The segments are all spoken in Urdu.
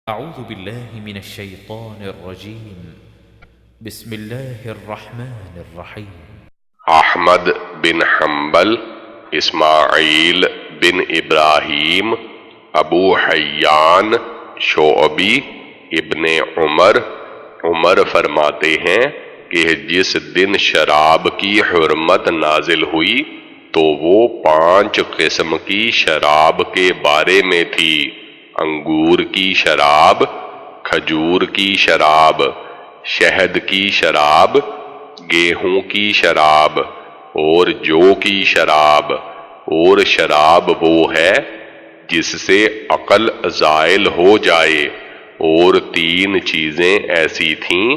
أعوذ بالله من الشيطان الرجيم بسم الله الرحمن الرحيم احمد بن حنبل، اسماعیل بن ابراہیم، ابو حیان شعبی ابن عمر فرماتے ہیں کہ جس دن شراب کی حرمت نازل ہوئی تو وہ 5 قسم کی شراب کے بارے میں تھی: انگور کی شراب، کھجور کی شراب، شہد کی شراب، گیہوں کی شراب اور جو کی شراب۔ اور شراب وہ ہے جس سے عقل زائل ہو جائے۔ اور 3 چیزیں ایسی تھیں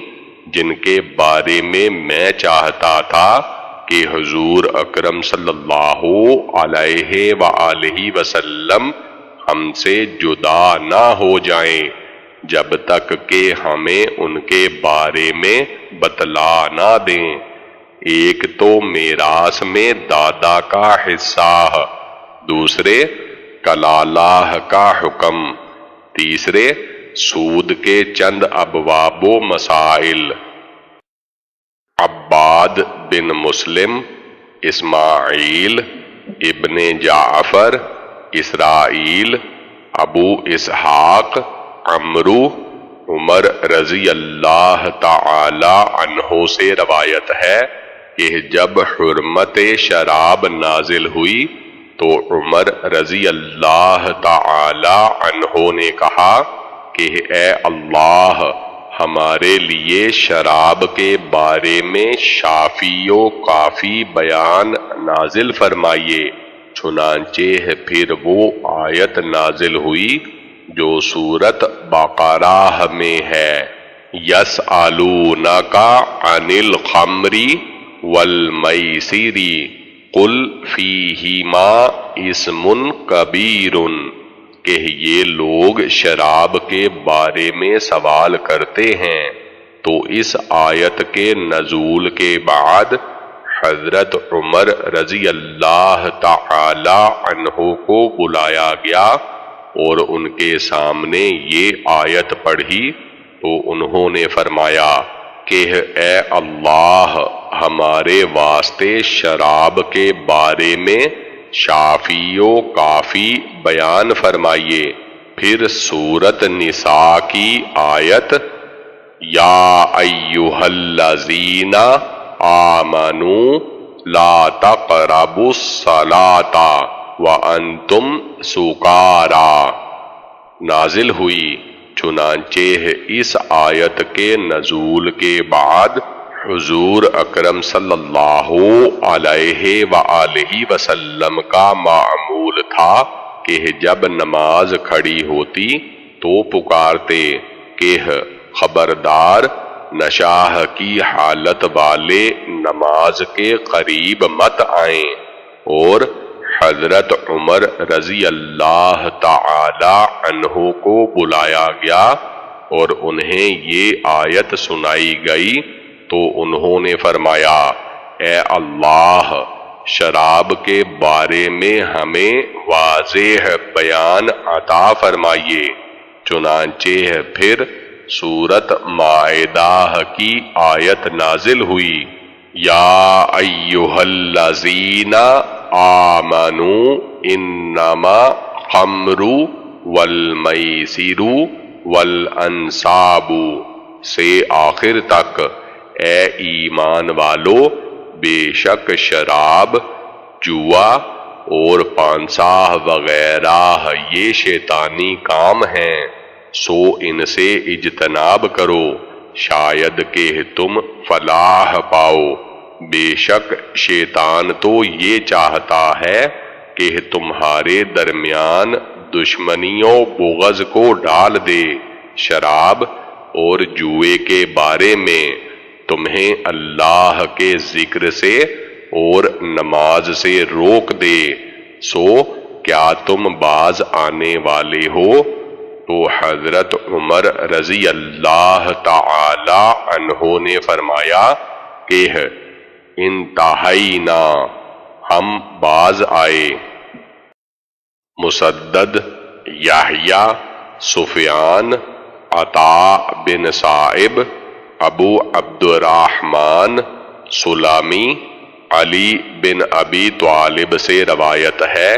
جن کے بارے میں چاہتا تھا کہ حضور اکرم صلی اللہ علیہ وآلہ وسلم ہم سے جدا نہ ہو جائیں جب تک کہ ہمیں ان کے بارے میں بتلا نہ دیں۔ ایک تو میراث میں دادا کا حصہ، دوسرے کلالہ کا حکم، تیسرے سود کے چند ابواب و مسائل۔ عباد بن مسلم، اسماعیل ابن جعفر، اسرائیل، ابو اسحاق، عمرو، عمر رضی اللہ تعالی عنہ سے روایت ہے کہ جب حرمت شراب نازل ہوئی تو عمر رضی اللہ تعالی عنہ نے کہا کہ اے اللہ، ہمارے لیے شراب کے بارے میں شافی و کافی بیان نازل فرمائیے۔ چنانچہ پھر وہ آیت نازل ہوئی جو سورۃ بقرہ میں ہے: یسألونک عن الخمر والمیسر قل فیہما اسم کبیر، کہ یہ لوگ شراب کے بارے میں سوال کرتے ہیں۔ تو اس آیت کے نزول کے بعد حضرت عمر رضی اللہ تعالی عنہ کو بلایا گیا اور ان کے سامنے یہ آیت پڑھی تو انہوں نے فرمایا کہ اے اللہ، ہمارے واسطے شراب کے بارے میں شافی و کافی بیان فرمائیے۔ پھر سورۃ نساء کی آیت یا ایھا الذین آمنوا لا تقربوا الصلاۃ وانتم سکاریٰ نازل ہوئی۔ چنانچہ اس آیت کے نزول کے بعد حضور اکرم صلی اللہ علیہ وآلہ وسلم کا معمول تھا کہ جب نماز کھڑی ہوتی تو پکارتے کہ خبردار، نشہ کی حالت والے نماز کے قریب مت آئیں۔ اور حضرت عمر رضی اللہ تعالی عنہ کو بلایا گیا اور انہیں یہ آیت سنائی گئی تو انہوں نے فرمایا اے اللہ، شراب کے بارے میں ہمیں واضح بیان عطا فرمائیے۔ چنانچہ پھر سورۃ مائدہ کی آیت نازل ہوئی یا ایھا الذین آمنوا انما خمر والمیسر والانصاب سے آخر تک۔ اے ایمان والو، بے شک شراب، جوا اور پانسا وغیرہ یہ شیطانی کام ہیں، سو ان سے اجتناب کرو شاید کہ تم فلاح پاؤ۔ بے شک شیطان تو یہ چاہتا ہے کہ تمہارے درمیان دشمنی و بغض کو ڈال دے۔ شراب اور جوئے کے بارے میں تمہیں اللہ کے ذکر سے اور نماز سے روک دے، سو کیا تم باز آنے والے ہو؟ تو حضرت عمر رضی اللہ تعالی عنہ نے فرمایا کہ انتہینا، ہم باز آئے۔ مسدد، یحییٰ، سفیان عطا بن صائب ابو عبد الرحمن سلامی علی بن ابی طالب سے روایت ہے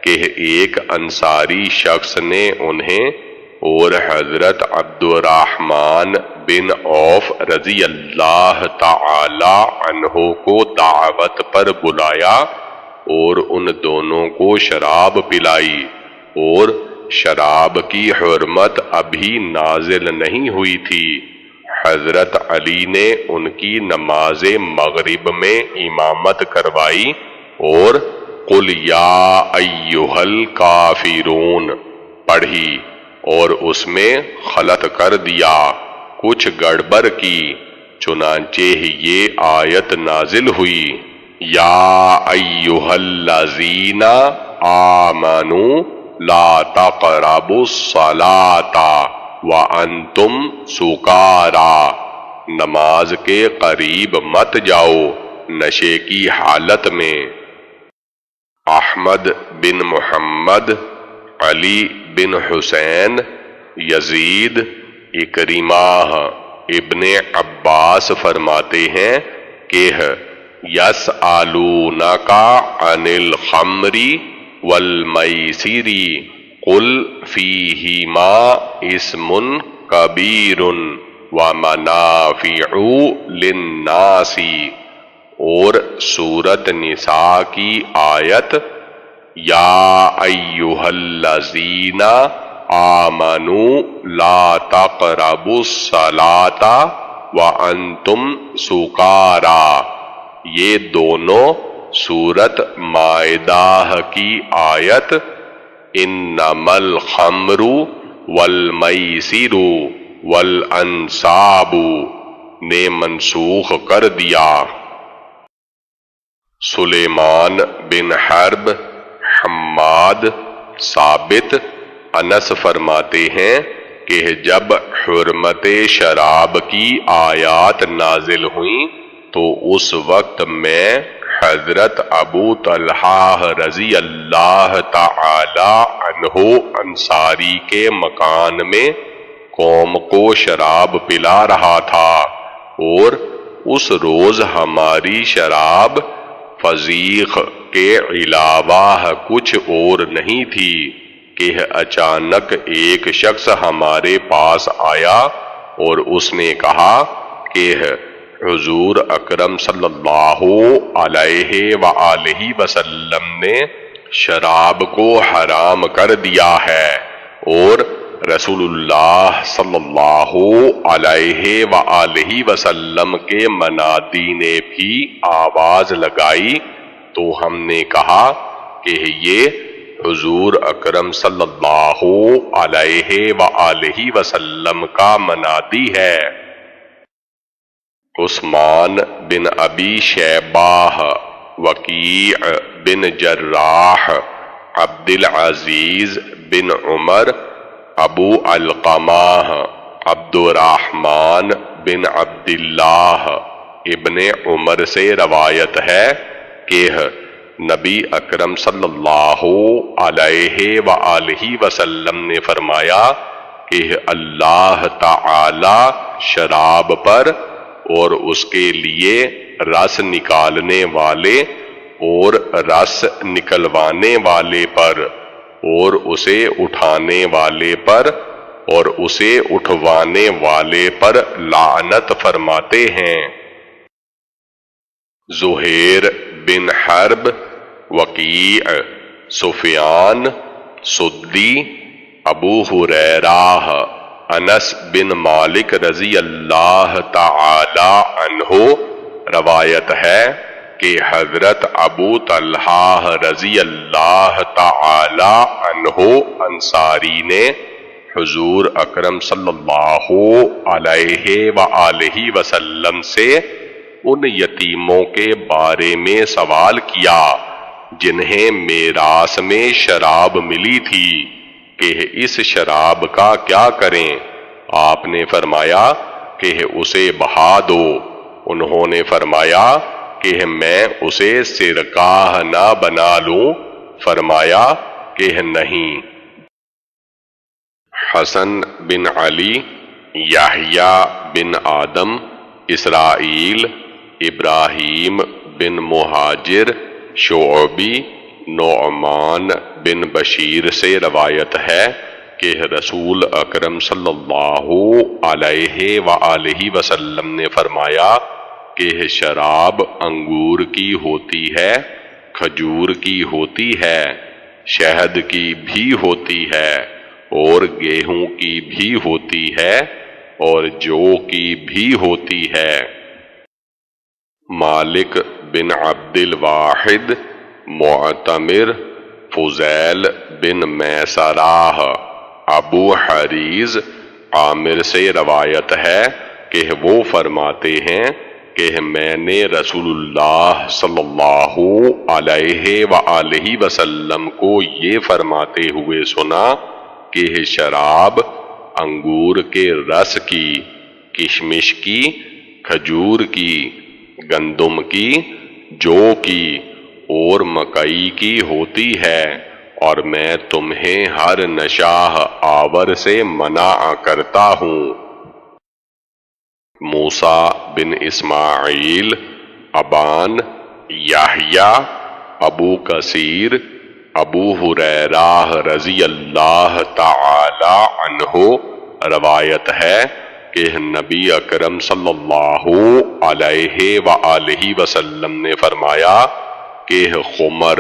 کہ ایک انصاری شخص نے انہیں اور حضرت عبد الرحمن بن عوف رضی اللہ تعالی عنہ کو دعوت پر بلایا اور ان دونوں کو شراب پلائی، اور شراب کی حرمت ابھی نازل نہیں ہوئی تھی۔ حضرت علی نے ان کی نماز مغرب میں امامت کروائی اور قل یا ایھا الکافرون پڑھی اور اس میں خلط کر دیا، کچھ گڑبڑ کی، چنانچہ یہ آیت نازل ہوئی یا ایھا الذین آمنوا لا تقربوا الصلاۃ وانتم سکارا، نماز کے قریب مت جاؤ نشے کی حالت میں۔ احمد بن محمد، علی بن حسین، یزید، اکرمہ، ابن عباس فرماتے ہیں کہ یسألونک عن الخمر والمیسر قل فیہما اسم کبیر ومنافع للناس، اور سورۃ نساء کی آیت یا ایھا الذین آمنوا لا تقربوا الصلاۃ وانتم سکارا، یہ دونوں سورۃ مائدہ کی آیت انما الخمر والمیسر والانصاب نے منسوخ کر دیا۔ سلیمان بن حرب، حماد، ثابت، انس فرماتے ہیں کہ جب حرمت شراب کی آیات نازل ہوئیں تو اس وقت میں حضرت ابو طلحہ رضی اللہ تعالی عنہ انصاری کے مکان میں قوم کو شراب پلا رہا تھا، اور اس روز ہماری شراب فضیخ کے علاوہ کچھ اور نہیں تھی کہ اچانک ایک شخص ہمارے پاس آیا اور اس نے کہا کہ حضور اکرم صلی اللہ علیہ وآلہ وسلم نے شراب کو حرام کر دیا ہے، اور رسول اللہ صلی اللہ علیہ وآلہ وسلم کے منادی نے بھی آواز لگائی، تو ہم نے کہا کہ یہ حضور اکرم صلی اللہ علیہ وآلہ وسلم کا منادی ہے۔ عثمان بن ابی شیبہ، وکیع بن جراح، عبد العزیز بن عمر، ابو علقمہ، عبد الرحمن بن عبداللہ ابن عمر سے روایت ہے کہ نبی اکرم صلی اللہ علیہ وآلہ وسلم نے فرمایا کہ اللہ تعالی شراب پر اور اس کے لیے رس نکالنے والے اور رس نکلوانے والے پر اور اسے اٹھانے والے پر اور اسے اٹھوانے والے پر لعنت فرماتے ہیں۔ زہیر بن حرب، وکیع، سفیان، سدی، ابو ہریرہ، انس بن مالک رضی اللہ تعالی عنہ روایت ہے کہ حضرت ابو طلحہ رضی اللہ تعالی عنہ انصاری نے حضور اکرم صلی اللہ علیہ وآلہ وسلم سے ان یتیموں کے بارے میں سوال کیا جنہیں میراث میں شراب ملی تھی کہ اس شراب کا کیا کریں؟ آپ نے فرمایا کہ اسے بہا دو۔ انہوں نے فرمایا کہ میں اسے سرکہ نہ بنا لوں؟ فرمایا کہ نہیں۔ حسن بن علی یحییٰ بن آدم، اسرائیل، ابراہیم بن مہاجر، شعبی، نعمان بن بشیر سے روایت ہے کہ رسول اکرم صلی اللہ علیہ وآلہ وسلم نے فرمایا کہ شراب انگور کی ہوتی ہے، کھجور کی ہوتی ہے، شہد کی بھی ہوتی ہے، اور گیہوں کی بھی ہوتی ہے، اور جو کی بھی ہوتی ہے۔ مالک بن عبد الواحد، معتمر، فضیل بن میسراہ، ابو حریز، عامر سے روایت ہے کہ وہ فرماتے ہیں کہ میں نے رسول اللہ صلی اللہ علیہ وآلہ وسلم کو یہ فرماتے ہوئے سنا کہ شراب انگور کے رس کی، کشمش کی، کھجور کی، گندم کی، جو کی اور مکئی کی ہوتی ہے، اور میں تمہیں ہر نشاہ آور سے منع کرتا ہوں۔ موسیٰ بن اسماعیل، ابان، یحییٰ، ابو کثیر، ابو ہریرہ رضی اللہ تعالی عنہ روایت ہے کہ نبی اکرم صلی اللہ علیہ وآلہ وسلم نے فرمایا کہ خمر،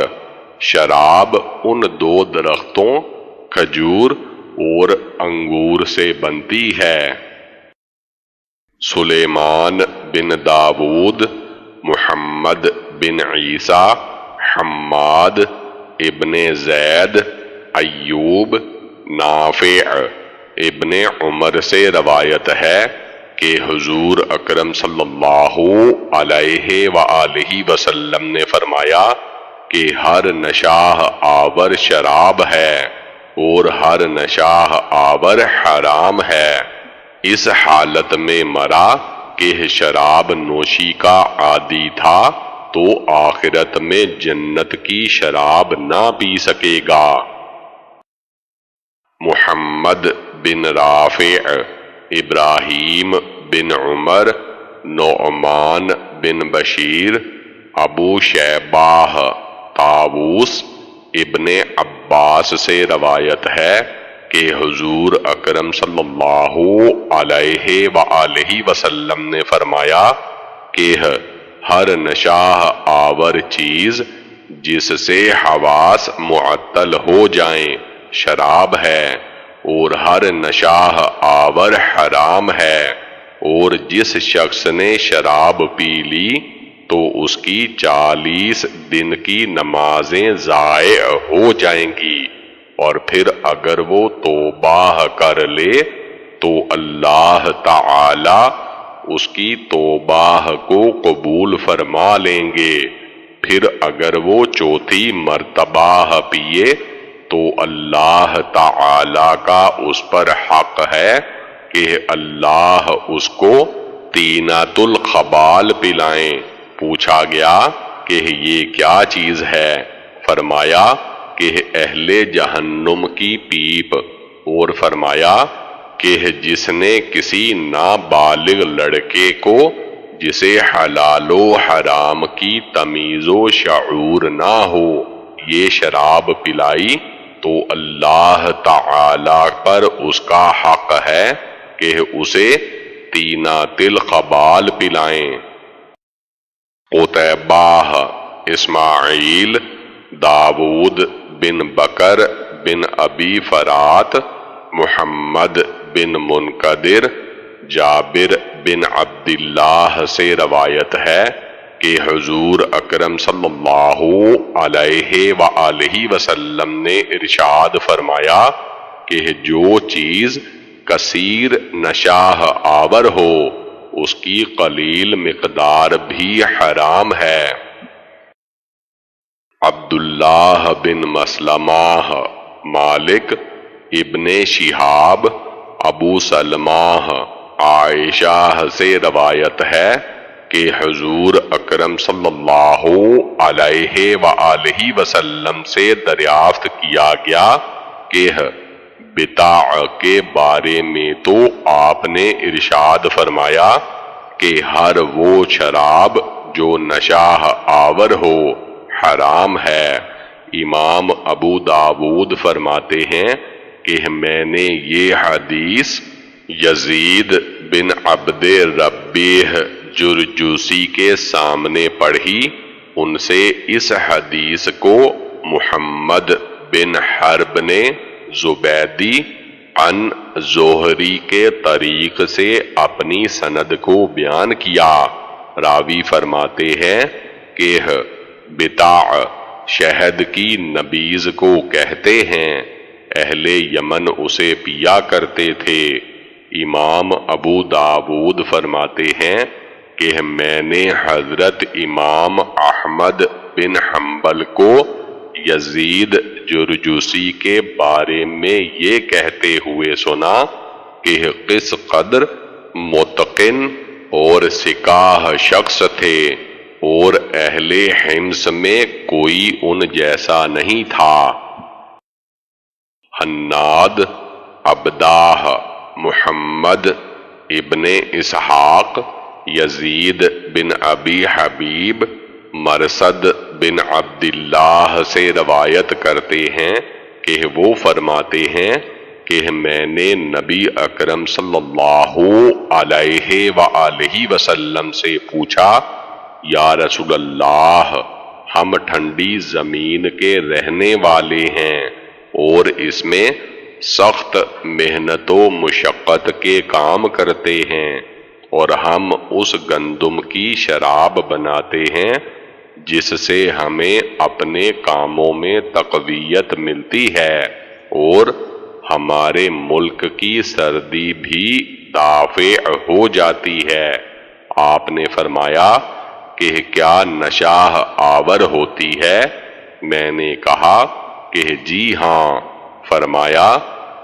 شراب ان دو درختوں کھجور اور انگور سے بنتی ہے۔ سلیمان بن داود، محمد بن عیسیٰ، حماد ابن زید، ایوب، نافع ابن عمر سے روایت ہے کہ حضور اکرم صلی اللہ علیہ وآلہ وسلم نے فرمایا کہ ہر نشاہ آور شراب ہے اور ہر نشاہ آور حرام ہے۔ اس حالت میں مرا کہ شراب نوشی کا عادی تھا تو آخرت میں جنت کی شراب نہ پی سکے گا۔ محمد بن رافع، ابراہیم بن عمر، نعمان بن بشیر، ابو شیبہ، طاووس ابن عباس سے روایت ہے کہ حضور اکرم صلی اللہ علیہ وآلہ وسلم نے فرمایا کہ ہر نشاہ آور چیز جس سے حواس معطل ہو جائیں شراب ہے، اور ہر نشاہ آور حرام ہے، اور جس شخص نے شراب پی لی تو اس کی 40 دن کی نمازیں ضائع ہو جائیں گی، اور پھر اگر وہ توبہ کر لے تو اللہ تعالی اس کی توبہ کو قبول فرما لیں گے۔ پھر اگر وہ چوتھی مرتبہ پیے تو اللہ تعالی کا اس پر حق ہے کہ اللہ اس کو طینۃ الخبال پلائیں۔ پوچھا گیا کہ یہ کیا چیز ہے؟ فرمایا کہ اہل جہنم کی پیپ، اور فرمایا کہ جس نے کسی نابالغ لڑکے کو جسے حلال و حرام کی تمیز و شعور نہ ہو یہ شراب پلائی تو اللہ تعالی پر اس کا حق ہے کہ اسے طینۃ الخبال پلائیں۔ قتیبہ، اسماعیل، داود بن بکر بن ابی فرات، محمد بن منقدر، جابر بن عبداللہ سے روایت ہے کہ حضور اکرم صلی اللہ علیہ وآلہ وسلم نے ارشاد فرمایا کہ جو چیز کثیر نشاہ آور ہو اس کی قلیل مقدار بھی حرام ہے۔ عبداللہ بن مسلمہ، مالک ابن شہاب، ابو سلمہ، عائشہ سے روایت ہے کہ حضور اکرم صلی اللہ علیہ وآلہ وسلم سے دریافت کیا گیا کہ بتاع کے بارے میں تو آپ نے ارشاد فرمایا کہ ہر وہ شراب جو نشہ آور ہو حرام ہے۔ امام ابو داود فرماتے ہیں کہ میں نے یہ حدیث یزید بن عبد ربیہ جرجوسی کے سامنے پڑھی، ان سے اس حدیث کو محمد بن حرب نے زبیدی عن زہری کے طریق سے اپنی سند کو بیان کیا۔ راوی فرماتے ہیں کہ بتاع شہد کی نبیذ کو کہتے ہیں، اہل یمن اسے پیا کرتے تھے۔ امام ابو داود فرماتے ہیں کہ میں نے حضرت امام احمد بن حنبل کو یزید جرجوسی کے بارے میں یہ کہتے ہوئے سنا کہ کس قدر متقن اور سکاہ شخص تھے، اور اہل حمص میں کوئی ان جیسا نہیں تھا۔ حناد عبدہ محمد ابن اسحاق یزید بن ابی حبیب مرثد بن عبداللہ سے روایت کرتے ہیں کہ وہ فرماتے ہیں کہ میں نے نبی اکرم صلی اللہ علیہ وآلہ وسلم سے پوچھا، یا رسول اللہ، ہم ٹھنڈی زمین کے رہنے والے ہیں اور اس میں سخت محنت و مشقت کے کام کرتے ہیں، اور ہم اس گندم کی شراب بناتے ہیں جس سے ہمیں اپنے کاموں میں تقویت ملتی ہے، اور ہمارے ملک کی سردی بھی دافع ہو جاتی ہے۔ آپ نے فرمایا کہ کیا نشہ آور ہوتی ہے؟ میں نے کہا کہ جی ہاں۔ فرمایا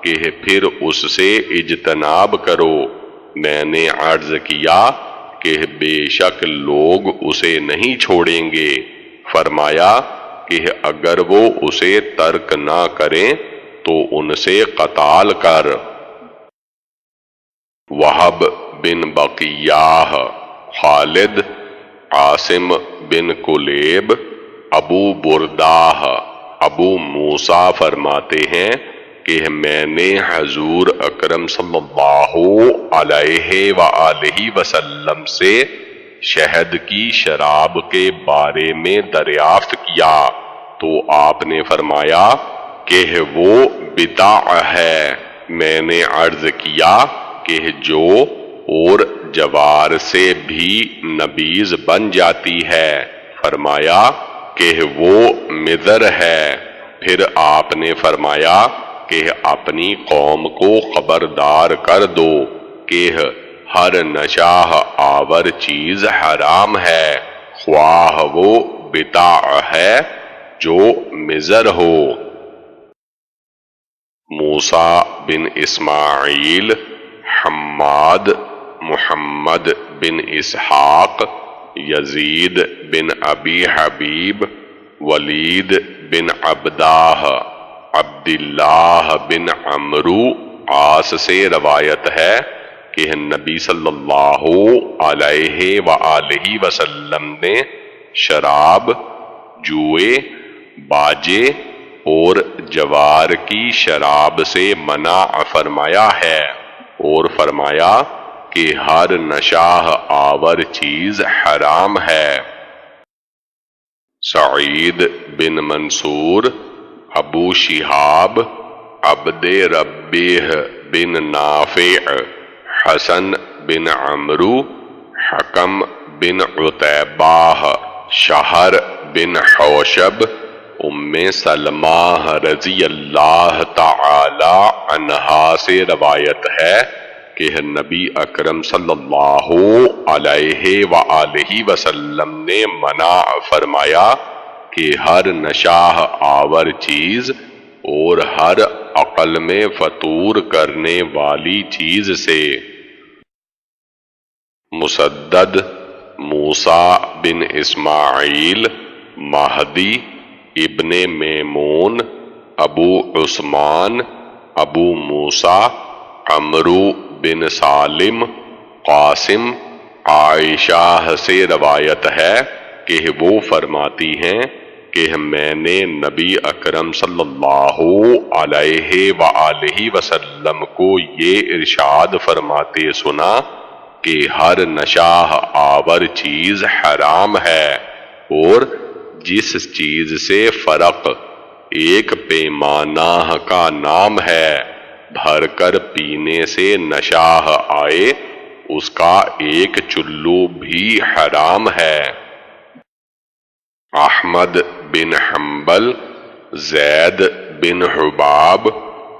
کہ پھر اس سے اجتناب کرو۔ میں نے عرض کیا کہ بے شک لوگ اسے نہیں چھوڑیں گے۔ فرمایا کہ اگر وہ اسے ترک نہ کریں تو ان سے قتال کر۔ وہب بن بقیہ، خالد، عاصم بن کلیب، ابو بردہ، ابو موسیٰ فرماتے ہیں کہ میں نے حضور اکرم صلی اللہ علیہ وآلہ وسلم سے شہد کی شراب کے بارے میں دریافت کیا تو آپ نے فرمایا کہ وہ بتاع ہے۔ میں نے عرض کیا کہ جو اور جوار سے بھی نبیذ بن جاتی ہے۔ فرمایا کہ وہ مضر ہے۔ پھر آپ نے فرمایا کہ اپنی قوم کو خبردار کر دو کہ ہر نشہ آور چیز حرام ہے، خواہ وہ بتاع ہے جو مضر ہو۔ موسیٰ بن اسماعیل، حماد محمد بن اسحاق، یزید بن ابی حبیب، ولید بن عبدہ، عبداللہ بن عمرو عاص سے روایت ہے کہ نبی صلی اللہ علیہ وآلہ وسلم نے شراب، جوئے، باجے اور جوار کی شراب سے منع فرمایا ہے، اور فرمایا کہ ہر نشہ آور چیز حرام ہے۔ سعید بن منصور، ابو شہاب، عبد ربیہ بن نافع، حسن بن عمرو، حکم بن عتیبہ، شہر بن حوشب، ام سلمہ رضی اللہ تعالی عنہا سے روایت ہے کہ نبی اکرم صلی اللہ علیہ وآلہ وسلم نے منع فرمایا کہ ہر نشہ آور چیز اور ہر عقل میں فطور کرنے والی چیز سے۔ مسدد، موسیٰ بن اسماعیل، مہدی ابن میمون، ابو عثمان، ابو موسیٰ عمرو بن سالم قاسم عائشہ سے روایت ہے کہ وہ فرماتی ہیں کہ میں نے نبی اکرم صلی اللہ علیہ وآلہ وسلم کو یہ ارشاد فرماتے سنا کہ ہر نشہ آور چیز حرام ہے، اور جس چیز سے فرق ایک پیمانہ کا نام ہے، بھر کر پینے سے نشہ آئے، اس کا ایک چلو بھی حرام ہے۔ احمد بن حنبل، زید بن حباب،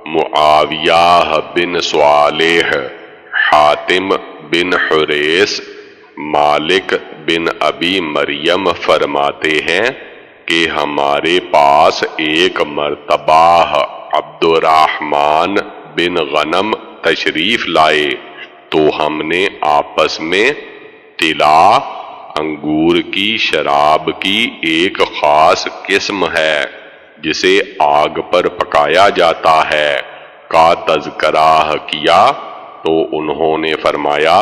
معاویہ بن صالح، حاتم بن حریث، مالک بن ابی مریم فرماتے ہیں کہ ہمارے پاس ایک مرتبہ عبد الرحمن بن غنم تشریف لائے تو ہم نے آپس میں طلا، انگور کی شراب کی ایک خاص قسم ہے جسے آگ پر پکایا جاتا ہے کا تذکرہ کیا، تو انہوں نے فرمایا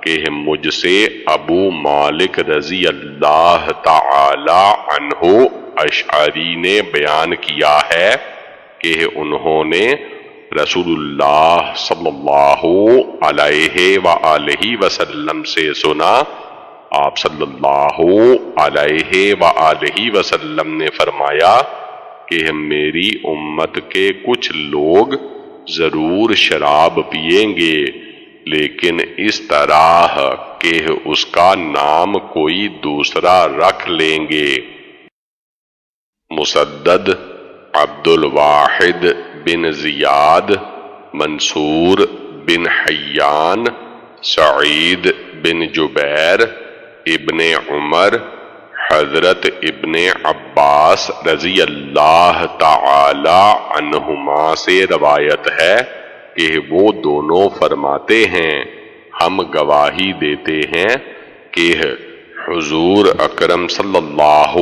کہ مجھ سے ابو مالک رضی اللہ تعالی عنہ اشعری نے بیان کیا ہے کہ انہوں نے رسول اللہ صلی اللہ علیہ وآلہ وسلم سے سنا، آپ صلی اللہ علیہ وآلہ وسلم نے فرمایا کہ میری امت کے کچھ لوگ ضرور شراب پیئیں گے، لیکن اس طرح کہ اس کا نام کوئی دوسرا رکھ لیں گے۔ مسدد، عبد الواحد بن زیاد، منصور بن حیان، سعید بن جبیر، ابن عمر، حضرت ابن عباس رضی اللہ تعالی عنہما سے روایت ہے کہ وہ دونوں فرماتے ہیں، ہم گواہی دیتے ہیں کہ حضور اکرم صلی اللہ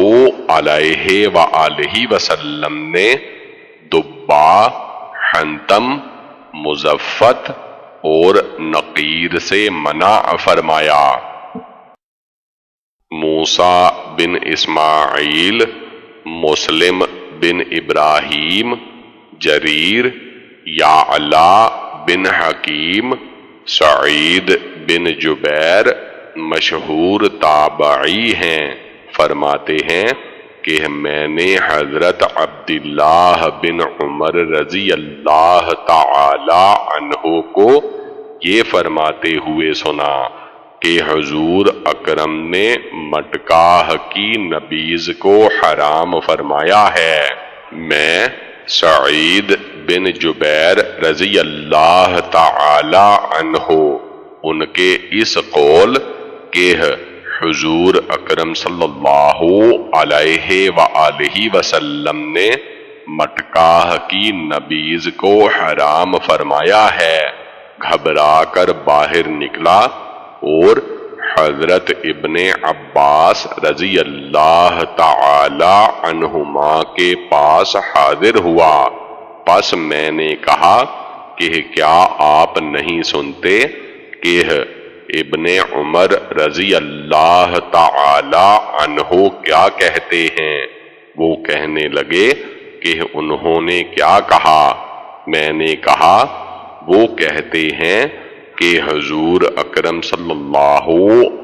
علیہ وآلہ وسلم نے دبا، حنتم، مزفت اور نقیر سے منع فرمایا۔ موسیٰ بن اسماعیل، مسلم بن ابراہیم، جریر، یعلا بن حکیم، سعید بن جبیر مشہور تابعی ہیں، فرماتے ہیں کہ میں نے حضرت عبداللہ بن عمر رضی اللہ تعالی عنہ کو یہ فرماتے ہوئے سنا کہ حضور اکرم نے مٹکاہ کی نبیذ کو حرام فرمایا ہے۔ میں سعید بن جبیر رضی اللہ تعالی عنہ ان کے اس قول کہ حضور اکرم صلی اللہ علیہ وآلہ وسلم نے مٹکاہ کی نبیذ کو حرام فرمایا ہے، گھبرا کر باہر نکلا اور حضرت ابن عباس رضی اللہ تعالی عنہما کے پاس حاضر ہوا، پس میں نے کہا کہ کیا آپ نہیں سنتے کہ ابن عمر رضی اللہ تعالی عنہ کیا کہتے ہیں؟ وہ کہنے لگے کہ انہوں نے کیا کہا؟ میں نے کہا وہ کہتے ہیں کہ حضور اکرم صلی اللہ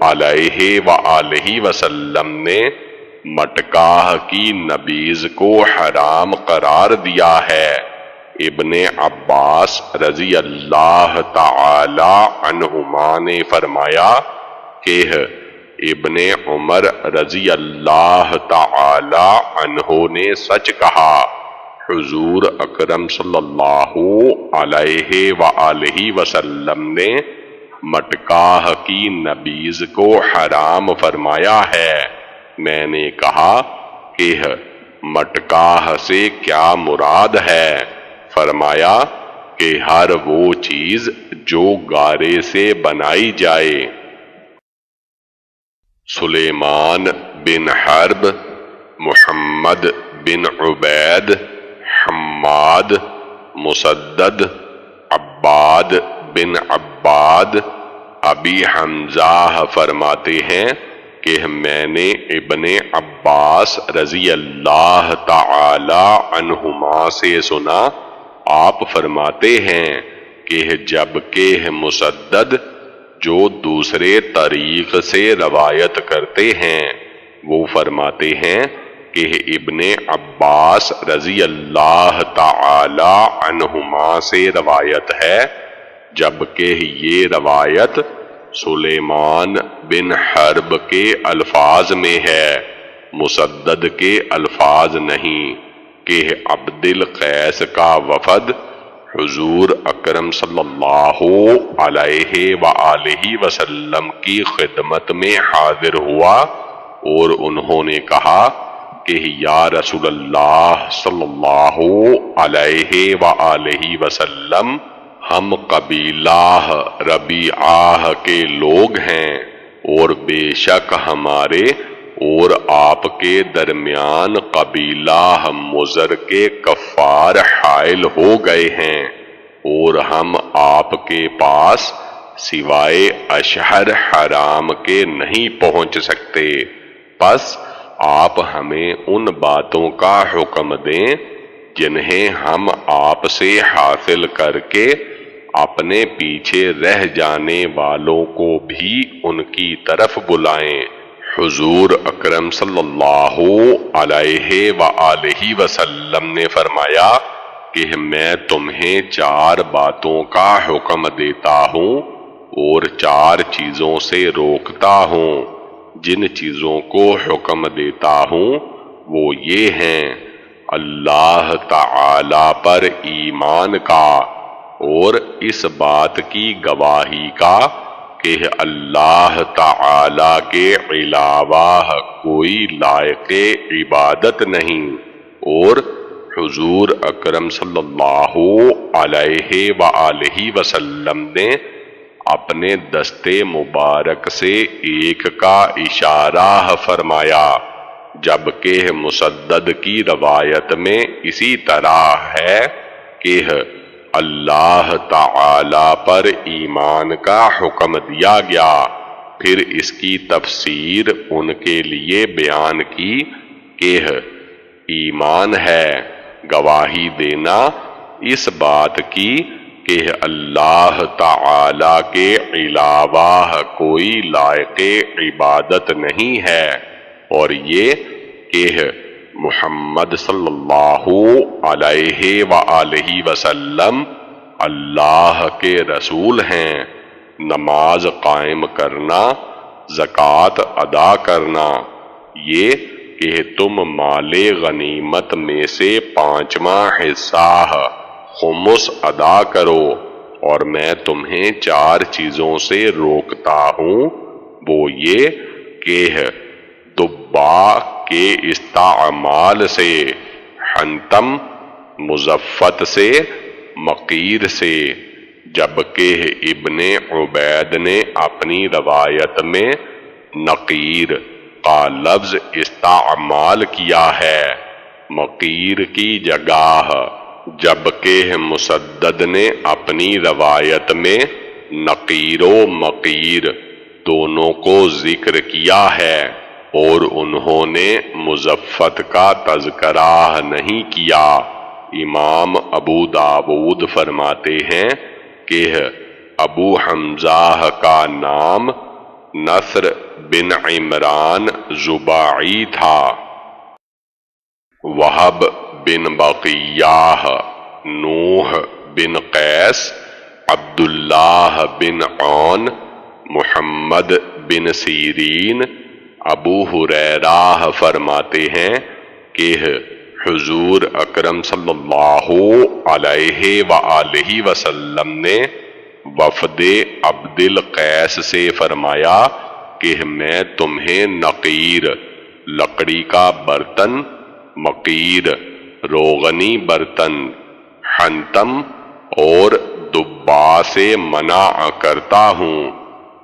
علیہ وآلہ وسلم نے مٹکاہ کی نبیذ کو حرام قرار دیا ہے۔ ابن عباس رضی اللہ تعالی عنہما نے فرمایا کہ ابن عمر رضی اللہ تعالی عنہ نے سچ کہا، حضور اکرم صلی اللہ علیہ وآلہ وسلم نے مٹکاہ کی نبیذ کو حرام فرمایا ہے۔ میں نے کہا کہ مٹکاہ سے کیا مراد ہے؟ فرمایا کہ ہر وہ چیز جو گارے سے بنائی جائے۔ سلیمان بن حرب، محمد بن عبید، حماد، مسدد عباد بن عباد ابی حمزہ فرماتے ہیں کہ میں نے ابن عباس رضی اللہ تعالی عنہما سے سنا، آپ فرماتے ہیں کہ جب کہ مسدد جو دوسرے طریق سے روایت کرتے ہیں وہ فرماتے ہیں کہ ابن عباس رضی اللہ تعالی عنہما سے روایت ہے، جبکہ یہ روایت سلیمان بن حرب کے الفاظ میں ہے، مسدد کے الفاظ نہیں، کہ عبد القیس کا وفد حضور اکرم صلی اللہ علیہ وآلہ وسلم کی خدمت میں حاضر ہوا اور انہوں نے کہا کہ یا رسول اللہ صلی اللہ علیہ وآلہ وسلم، ہم قبیلہ ربیعہ کے لوگ ہیں اور بے شک ہمارے اور آپ کے درمیان قبیلہ مضر کے کفار حائل ہو گئے ہیں اور ہم آپ کے پاس سوائے اشہر حرام کے نہیں پہنچ سکتے، پس آپ ہمیں ان باتوں کا حکم دیں جنہیں ہم آپ سے حاصل کر کے اپنے پیچھے رہ جانے والوں کو بھی ان کی طرف بلائیں۔ حضور اکرم صلی اللہ علیہ وآلہ وسلم نے فرمایا کہ میں تمہیں 4 باتوں کا حکم دیتا ہوں اور 4 چیزوں سے روکتا ہوں۔ جن چیزوں کو حکم دیتا ہوں وہ یہ ہیں: اللہ تعالی پر ایمان کا اور اس بات کی گواہی کا کہ اللہ تعالی کے علاوہ کوئی لائق عبادت نہیں، اور حضور اکرم صلی اللہ علیہ وآلہ وسلم نے اپنے دستے مبارک سے ایک کا اشارہ فرمایا، جبکہ مسدد کی روایت میں اسی طرح ہے کہ اللہ تعالی پر ایمان کا حکم دیا گیا، پھر اس کی تفسیر ان کے لیے بیان کی کہ ایمان ہے گواہی دینا اس بات کی کہ اللہ تعالی کے علاوہ کوئی لائق عبادت نہیں ہے، اور یہ کہ محمد صلی اللہ علیہ وآلہ وسلم اللہ کے رسول ہیں، نماز قائم کرنا، زکوٰۃ ادا کرنا، یہ کہ تم مال غنیمت میں سے 5واں حصہ خمس ادا کرو، اور میں تمہیں 4 چیزوں سے روکتا ہوں، وہ یہ کہ دبا کے استعمال سے، حنتم مزفت سے، مقیر سے، جبکہ ابن عبید نے اپنی روایت میں نقیر کا لفظ استعمال کیا ہے مقیر کی جگہ، جبکہ مسدد نے اپنی روایت میں نقیر و مقیر دونوں کو ذکر کیا ہے، اور انہوں نے مزفت کا تذکرہ نہیں کیا۔ امام ابو داود فرماتے ہیں کہ ابو حمزہ کا نام نصر بن عمران زباعی تھا۔ وہب بن بقیہ، نوح بن قیس، عبداللہ بن عون، محمد بن سیرین، ابو ہریرہ فرماتے ہیں کہ حضور اکرم صلی اللہ علیہ وآلہ وسلم نے وفد عبد القیس سے فرمایا کہ میں تمہیں نقیر لکڑی کا برتن، مقیر روغنی برتن، حنتم اور دبا سے منع کرتا ہوں،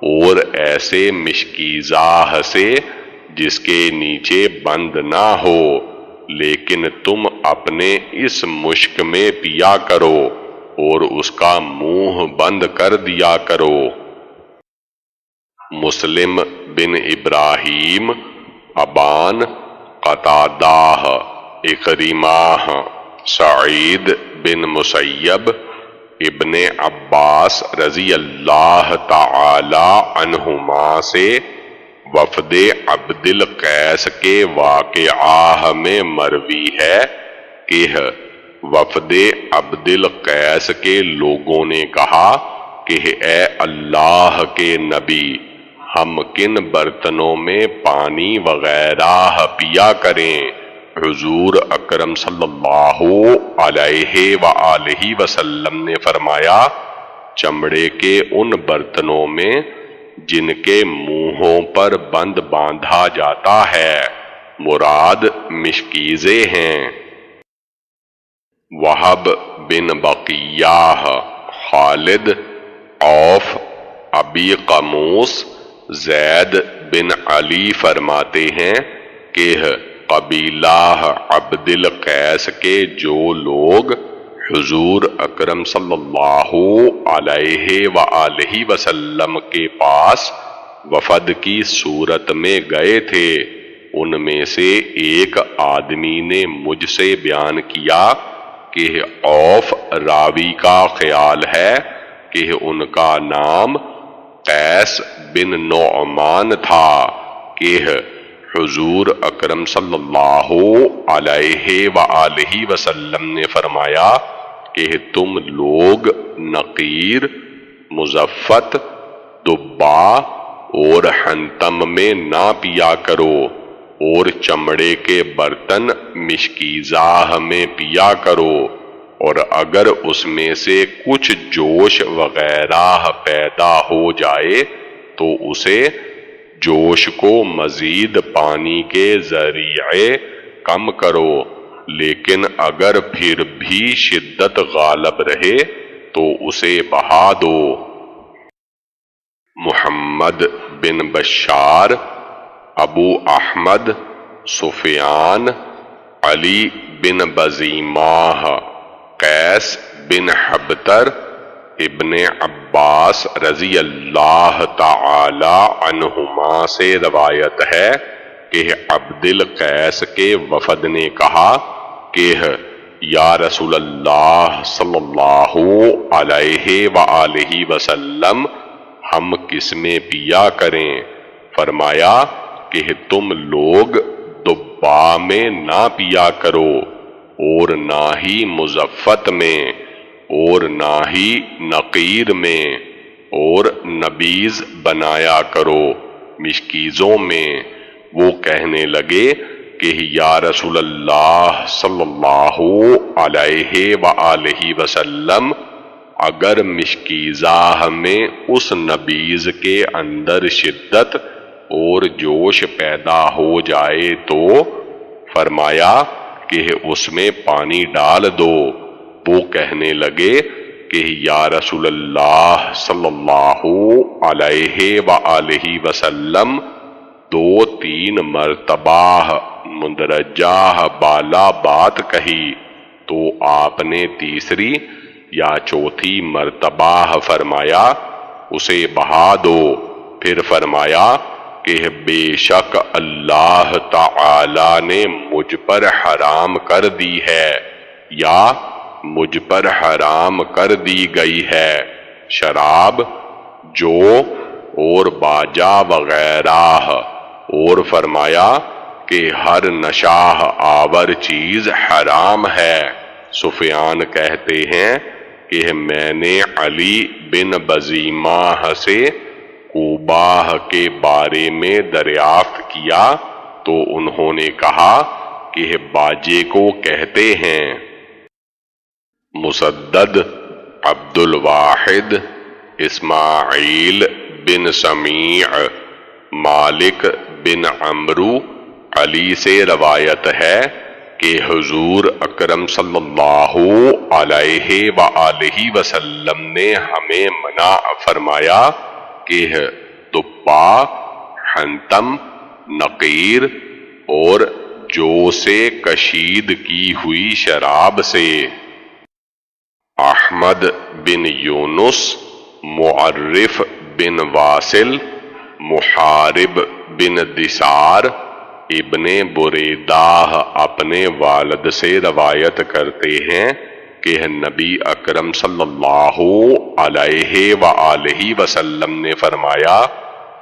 اور ایسے مشکیزہ سے جس کے نیچے بند نہ ہو، لیکن تم اپنے اس مشک میں پیا کرو اور اس کا منہ بند کر دیا کرو۔ مسلم بن ابراہیم، ابان، قتادہ، اکرمہ، سعید بن مسیب، ابن عباس رضی اللہ تعالی عنہما سے وفد عبد القیس کے واقعہ میں مروی ہے کہ وفد عبد القیس کے لوگوں نے کہا کہ اے اللہ کے نبی، ہم کن برتنوں میں پانی وغیرہ پیا کریں؟ حضور اکرم صلی اللہ علیہ وآلہ وسلم نے فرمایا، چمڑے کے ان برتنوں میں جن کے منہوں پر بند باندھا جاتا ہے، مراد مشکیزیں ہیں۔ وہب بن بقیہ، خالد، عوف، ابی قاموس، زید بن علی فرماتے ہیں کہ قبیلہ عبد القیس کے جو لوگ حضور اکرم صلی اللہ علیہ وآلہ وسلم کے پاس وفد کی صورت میں گئے تھے، ان میں سے ایک آدمی نے مجھ سے بیان کیا کہ عوف راوی کا خیال ہے کہ ان کا نام قیس بن نعمان تھا کہ حضور اکرم صلی اللہ علیہ وآلہ وسلم نے فرمایا کہ تم لوگ نقیر، مزفت، دبا اور حنتم میں نہ پیا کرو، اور چمڑے کے برتن مشکیزہ میں پیا کرو، اور اگر اس میں سے کچھ جوش وغیرہ پیدا ہو جائے تو اسے جوش کو مزید پانی کے ذریعے کم کرو، لیکن اگر پھر بھی شدت غالب رہے تو اسے بہا دو۔ محمد بن بشار، ابو احمد، سفیان، علی بن بزیمہ، قیس بن حبتر، ابن عباس رضی اللہ تعالی عنہما سے روایت ہے کہ عبد القیس کے وفد نے کہا کہ یا رسول اللہ صلی اللہ علیہ وآلہ وسلم، ہم کس میں پیا کریں؟ فرمایا کہ تم لوگ دبا میں نہ پیا کرو، اور نہ ہی مزفت میں، اور نہ ہی نقیر میں، اور نبیذ بنایا کرو مشکیزوں میں۔ وہ کہنے لگے کہ یا رسول اللہ صلی اللہ علیہ وآلہ وسلم، اگر مشکیزہ میں اس نبیذ کے اندر شدت اور جوش پیدا ہو جائے تو؟ فرمایا کہ اس میں پانی ڈال دو۔ وہ کہنے لگے کہ یا رسول اللہ صلی اللہ علیہ وآلہ وسلم، 2-3 مرتبہ مندرجہ بالا بات کہی تو آپ نے تیسری یا چوتھی مرتبہ فرمایا اسے بہا دو۔ پھر فرمایا کہ بے شک اللہ تعالی نے مجھ پر حرام کر دی ہے، یا مجھ پر حرام کر دی گئی ہے، شراب، جو اور باجا وغیرہ، اور فرمایا کہ ہر نشہ آور چیز حرام ہے۔ سفیان کہتے ہیں کہ میں نے علی بن بزیمہ سے کوبہ کے بارے میں دریافت کیا تو انہوں نے کہا کہ باجے کو کہتے ہیں۔ مسدد، عبد الواحد، اسماعیل بن سمیع، مالک بن عمرو، علی سے روایت ہے کہ حضور اکرم صلی اللہ علیہ وآلہ وسلم نے ہمیں منع فرمایا کہ دبا، حنتم، نقیر اور جو سے کشید کی ہوئی شراب سے۔ احمد بن یونس، معرف بن واصل، محارب بن دثار ابن بریدہ اپنے والد سے روایت کرتے ہیں کہ نبی اکرم صلی اللہ علیہ وآلہ وسلم نے فرمایا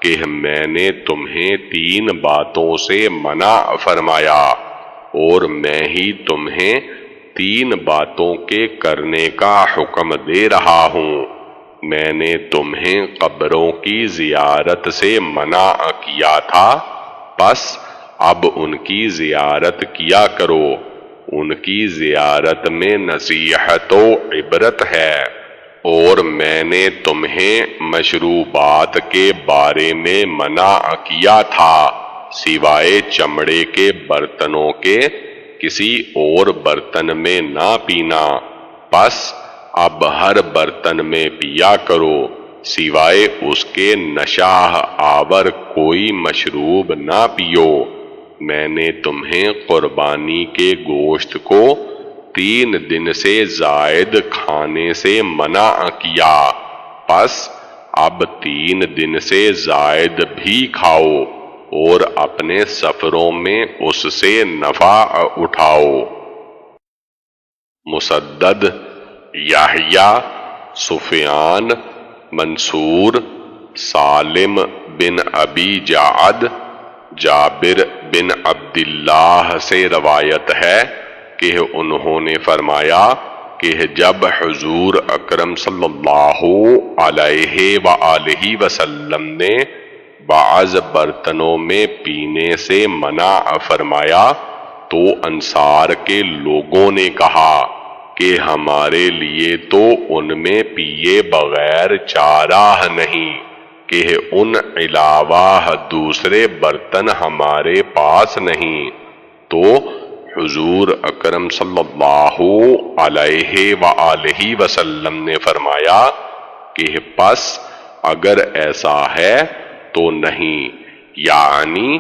کہ میں نے تمہیں 3 باتوں سے منع فرمایا اور میں ہی تمہیں 3 باتوں کے کرنے کا حکم دے رہا ہوں۔ میں نے تمہیں قبروں کی زیارت سے منع کیا تھا، بس اب ان کی زیارت کیا کرو، ان کی زیارت میں نصیحت و عبرت ہے۔ اور میں نے تمہیں مشروبات کے بارے میں منع کیا تھا، سوائے چمڑے کے برتنوں کے کسی اور برتن میں نہ پینا، بس اب ہر برتن میں پیا کرو، سوائے اس کے نشہ آور کوئی مشروب نہ پیو۔ میں نے تمہیں قربانی کے گوشت کو 3 دن سے زائد کھانے سے منع کیا، پس اب 3 دن سے زائد بھی کھاؤ اور اپنے سفروں میں اس سے نفع اٹھاؤ۔ مسدد، یحییٰ، سفیان، منصور، سالم بن ابی جعد، جابر بن عبداللہ سے روایت ہے کہ انہوں نے فرمایا کہ جب حضور اکرم صلی اللہ علیہ وآلہ وسلم نے بعض برتنوں میں پینے سے منع فرمایا تو انصار کے لوگوں نے کہا کہ ہمارے لیے تو ان میں پیے بغیر چارہ نہیں کہ ان علاوہ دوسرے برتن ہمارے پاس نہیں۔ تو حضور اکرم صلی اللہ علیہ وآلہ وسلم نے فرمایا کہ پس اگر ایسا ہے تو نہیں، یعنی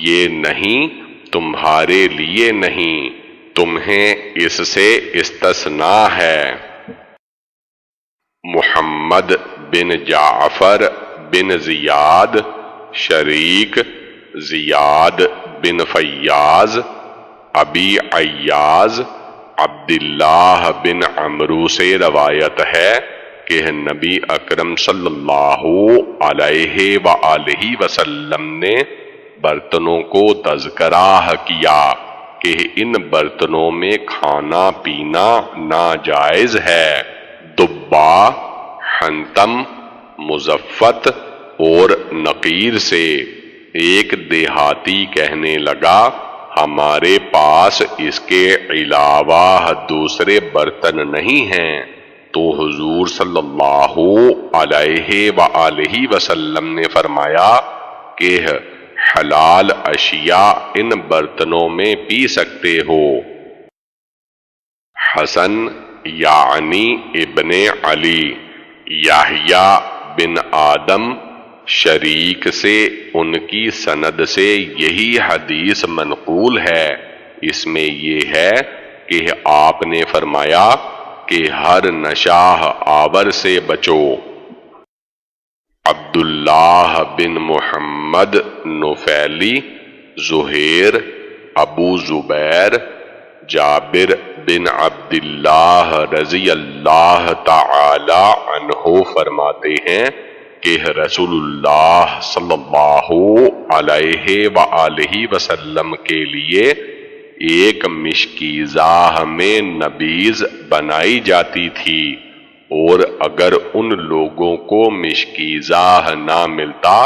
یہ نہیں تمہارے لیے نہیں، تمہیں اس سے استثناء ہے۔ محمد بن جعفر بن زیاد، شریک زیاد بن فیاض، ابی عیاض عبداللہ بن عمرو سے روایت ہے کہ نبی اکرم صلی اللہ علیہ وآلہ وسلم نے برتنوں کو تذکرہ کیا کہ ان برتنوں میں کھانا پینا ناجائز ہے۔ دبا، حنتم، مزفت اور نقیر سے ایک دیہاتی کہنے لگا ہمارے پاس اس کے علاوہ دوسرے برتن نہیں ہیں، تو حضور صلی اللہ علیہ وآلہ وسلم نے فرمایا کہ حلال اشیاء ان برتنوں میں پی سکتے ہو۔ حسن یعنی ابن علی، یحییٰ بن آدم، شریک سے ان کی سند سے یہی حدیث منقول ہے۔ اس میں یہ ہے کہ آپ نے فرمایا کہ ہر نشہ آور سے بچو۔ عبداللہ بن محمد نفیلی، زہیر، ابو زبیر، جابر بن عبداللہ رضی اللہ تعالی عنہ فرماتے ہیں کہ رسول اللہ صلی اللہ علیہ وآلہ وسلم کے لیے ایک مشکیزہ میں نبیذ بنائی جاتی تھی، اور اگر ان لوگوں کو مشکیزہ نہ ملتا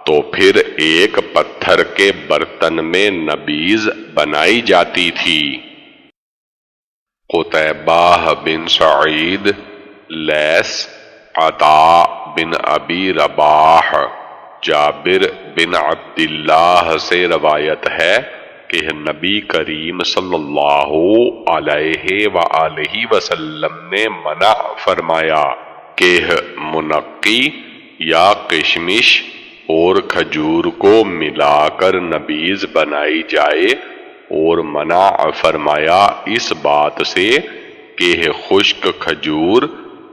تو پھر ایک پتھر کے برتن میں نبیذ بنائی جاتی تھی۔ قتیبہ بن سعید، لیث، عطاء بن ابی رباح، جابر بن عبداللہ سے روایت ہے کہ نبی کریم صلی اللہ علیہ وآلہ وسلم نے منع فرمایا کہ منقی یا کشمش اور کھجور کو ملا کر نبیذ بنائی جائے اور منع فرمایا اس بات سے کہ خشک کھجور،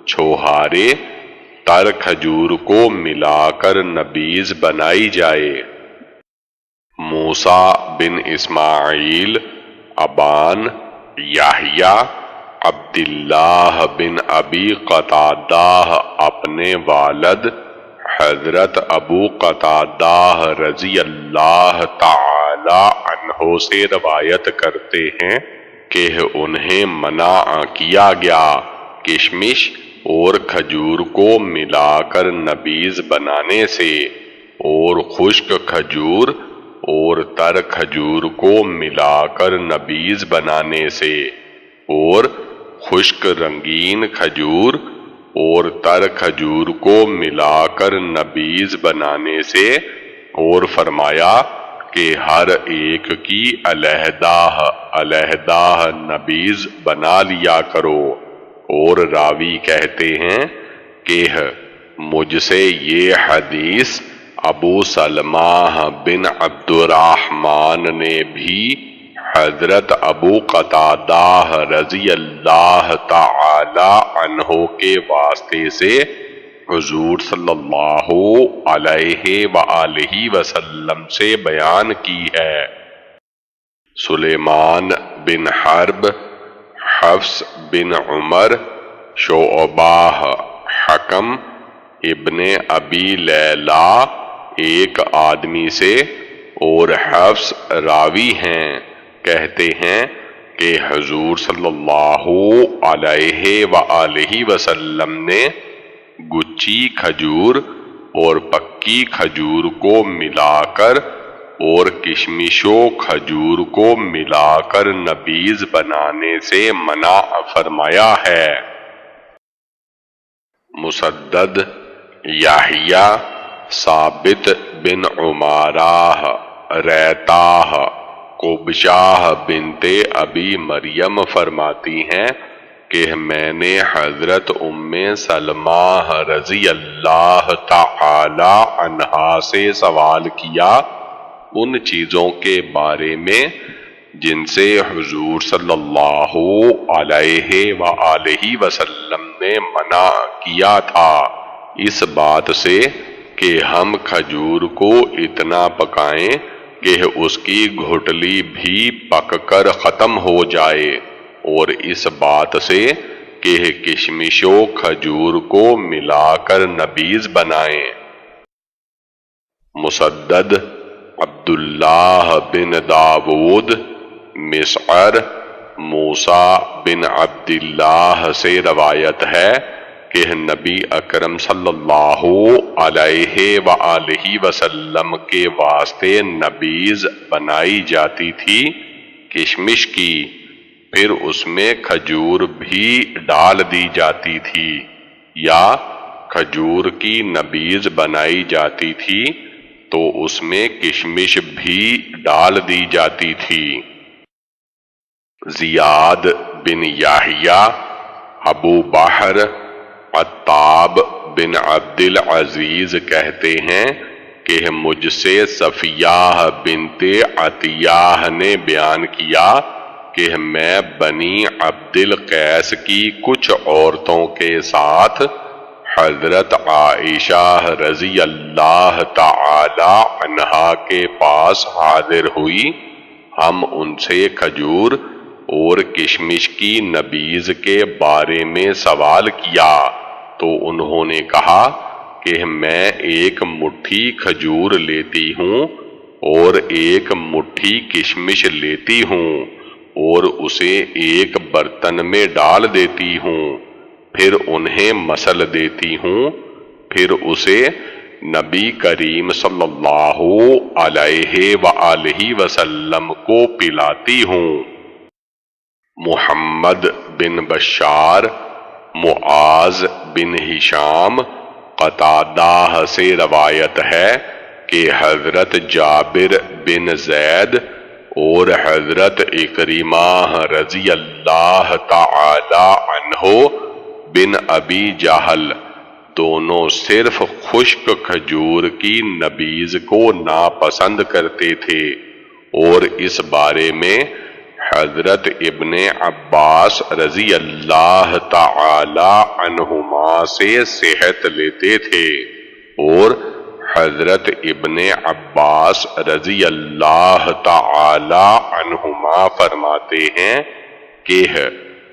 چھوہارے، تر کھجور کو ملا کر نبیذ بنائی جائے۔ موسیٰ بن اسماعیل، ابان، یحییٰ، عبداللہ بن ابی قتادہ اپنے والد حضرت ابو قتادہ رضی اللہ تعالی عنہ سے روایت کرتے ہیں کہ انہیں منع کیا گیا کشمش اور کھجور کو ملا کر نبیذ بنانے سے، اور خشک کھجور اور تر کھجور کو ملا کر نبیذ بنانے سے، اور خشک رنگین کھجور اور تر کھجور کو ملا کر نبیذ بنانے سے، اور فرمایا کہ ہر ایک کی علیحدہ علیحدہ نبیذ بنا لیا کرو۔ اور راوی کہتے ہیں کہ مجھ سے یہ حدیث ابو سلمہ بن عبد الرحمن نے بھی حضرت ابو قتادہ رضی اللہ تعالی عنہ کے واسطے سے حضور صلی اللہ علیہ وآلہ وسلم سے بیان کی ہے۔ سلیمان بن حرب، حفص بن عمر، شعبہ، حکم ابن ابی لیلہ ایک آدمی سے اور حفص راوی ہیں، کہتے ہیں کہ حضور صلی اللہ علیہ وآلہ وسلم نے گچی کھجور اور پکی کھجور کو ملا کر اور کشمش و کھجور کو ملا کر نبیذ بنانے سے منع فرمایا ہے۔ مسدد، یحییٰ، ثابت بن عمارہ، ریتاہ، قبشہ بنت ابی مریم فرماتی ہیں کہ میں نے حضرت ام سلمہ رضی اللہ تعالی عنہا سے سوال کیا ان چیزوں کے بارے میں جن سے حضور صلی اللہ علیہ وآلہ وسلم نے منع کیا تھا، اس بات سے کہ ہم کھجور کو اتنا پکائیں کہ اس کی گھٹلی بھی پک کر ختم ہو جائے، اور اس بات سے کہ کشمش و کھجور کو ملا کر نبیذ بنائیں۔ مسدد، عبداللہ بن داود، مسعر، موسیٰ بن عبداللہ سے روایت ہے کہ نبی اکرم صلی اللہ علیہ وآلہ وسلم کے واسطے نبیذ بنائی جاتی تھی کشمش کی، پھر اس میں کھجور بھی ڈال دی جاتی تھی، یا کھجور کی نبیذ بنائی جاتی تھی تو اس میں کشمش بھی ڈال دی جاتی تھی۔ زیاد بن یحییٰ، ابو بحر، عطاب بن عبد العزیز کہتے ہیں کہ مجھ سے صفیہ بنت عطیہ نے بیان کیا کہ میں بنی عبد القیس کی کچھ عورتوں کے ساتھ حضرت عائشہ رضی اللہ تعالی عنہا کے پاس حاضر ہوئی۔ ہم ان سے کھجور اور کشمش کی نبیذ کے بارے میں سوال کیا تو انہوں نے کہا کہ میں ایک مٹھی کھجور لیتی ہوں اور ایک مٹھی کشمش لیتی ہوں اور اسے ایک برتن میں ڈال دیتی ہوں، پھر انہیں مسل دیتی ہوں، پھر اسے نبی کریم صلی اللہ علیہ وآلہ وسلم کو پلاتی ہوں۔ محمد بن بشار، معاذ بن ہشام، قتادہ سے روایت ہے کہ حضرت جابر بن زید اور حضرت اکرمہ رضی اللہ تعالی عنہ بن ابی جہل دونوں صرف خشک کھجور کی نبیذ کو ناپسند کرتے تھے اور اس بارے میں حضرت ابن عباس رضی اللہ تعالی عنہما سے صحت لیتے تھے، اور حضرت ابن عباس رضی اللہ تعالی عنہما فرماتے ہیں کہ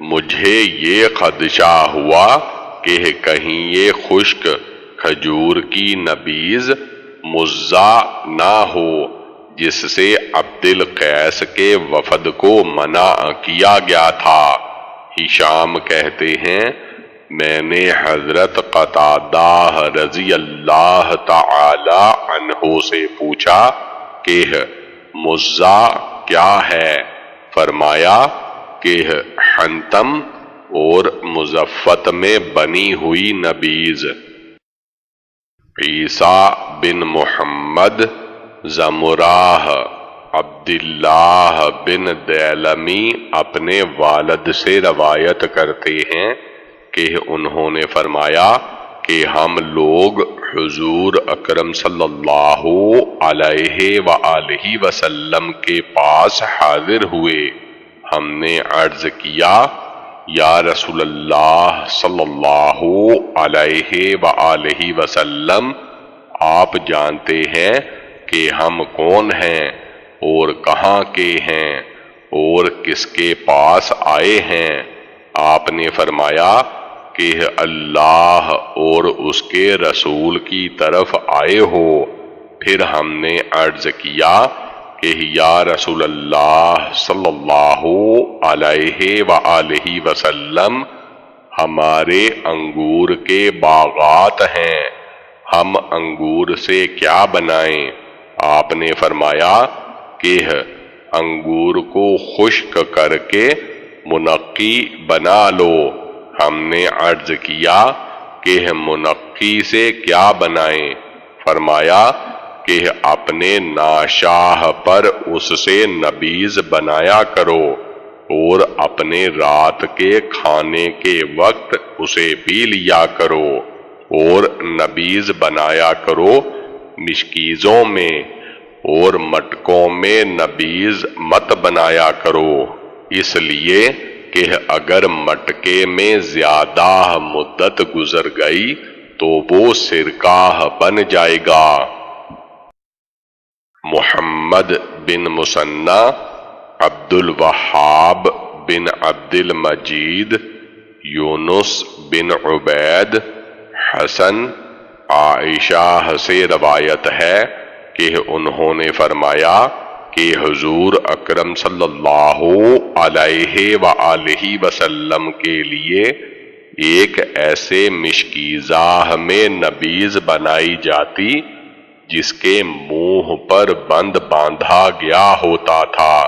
مجھے یہ خدشہ ہوا کہ کہیں یہ خشک کھجور کی نبیذ مزہ نہ ہو جس سے عبد القیس کے وفد کو منع کیا گیا تھا۔ ہشام کہتے ہیں میں نے حضرت قتادہ رضی اللہ تعالی عنہ سے پوچھا کہ مزہ کیا ہے؟ فرمایا کہ حنتم اور مزفت میں بنی ہوئی نبیذ۔ عیسیٰ بن محمد زمراہ عبداللہ بن دیلمی اپنے والد سے روایت کرتے ہیں کہ انہوں نے فرمایا کہ ہم لوگ حضور اکرم صلی اللہ علیہ وآلہ وسلم کے پاس حاضر ہوئے۔ ہم نے عرض کیا یا رسول اللہ صلی اللہ علیہ وآلہ وسلم، آپ جانتے ہیں کہ ہم کون ہیں اور کہاں کے ہیں اور کس کے پاس آئے ہیں؟ آپ نے فرمایا کہ اللہ اور اس کے رسول کی طرف آئے ہو۔ پھر ہم نے عرض کیا کہ یا رسول اللہ صلی اللہ علیہ وآلہ وسلم، ہمارے انگور کے باغات ہیں، ہم انگور سے کیا بنائیں؟ آپ نے فرمایا کہ انگور کو خشک کر کے منقی بنا لو۔ ہم نے عرض کیا کہ منقی سے کیا بنائیں؟ فرمایا کہ اپنے ناشاہ پر اس سے نبیذ بنایا کرو اور اپنے رات کے کھانے کے وقت اسے پی لیا کرو، اور نبیذ بنایا کرو مشکیزوں میں، اور مٹکوں میں نبیذ مت بنایا کرو، اس لیے کہ اگر مٹکے میں زیادہ مدت گزر گئی تو وہ سرکہ بن جائے گا۔ محمد بن مثنی، عبد الوہاب بن عبد المجید، یونس بن عبید، حسن، عائشہ سے روایت ہے کہ انہوں نے فرمایا کہ حضور اکرم صلی اللہ علیہ وآلہ وسلم کے لیے ایک ایسے مشکیزہ میں نبیذ بنائی جاتی جس کے منہ پر بند باندھا گیا ہوتا تھا،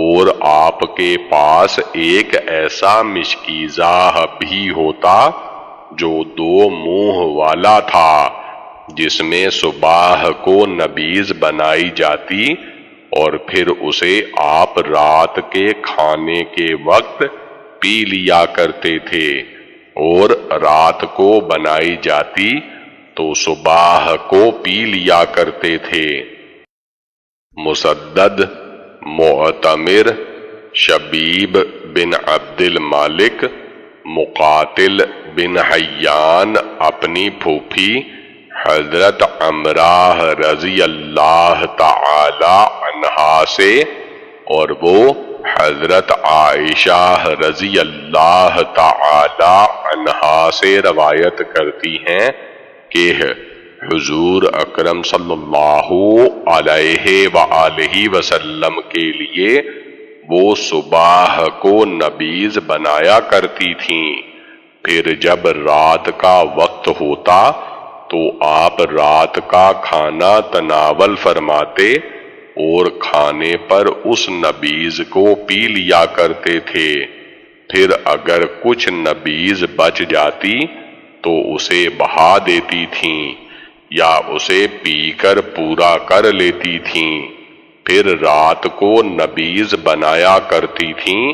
اور آپ کے پاس ایک ایسا مشکیزہ بھی ہوتا جو دو منہ والا تھا، جس میں صبح کو نبیذ بنائی جاتی اور پھر اسے آپ رات کے کھانے کے وقت پی لیا کرتے تھے، اور رات کو بنائی جاتی تو صبح کو پی لیا کرتے تھے۔ مسدد، معتمر، شبیب بن عبد المالک، مقاتل بن حیان اپنی پھوپھی حضرت عمرہ رضی اللہ تعالی عنہا سے، اور وہ حضرت عائشہ رضی اللہ تعالی عنہا سے روایت کرتی ہیں کہ حضور اکرم صلی اللہ علیہ وآلہ وسلم کے لیے وہ صبح کو نبیذ بنایا کرتی تھیں، پھر جب رات کا وقت ہوتا تو آپ رات کا کھانا تناول فرماتے اور کھانے پر اس نبیذ کو پی لیا کرتے تھے، پھر اگر کچھ نبیذ بچ جاتی تو اسے بہا دیتی تھیں یا اسے پی کر پورا کر لیتی تھیں، پھر رات کو نبیذ بنایا کرتی تھیں۔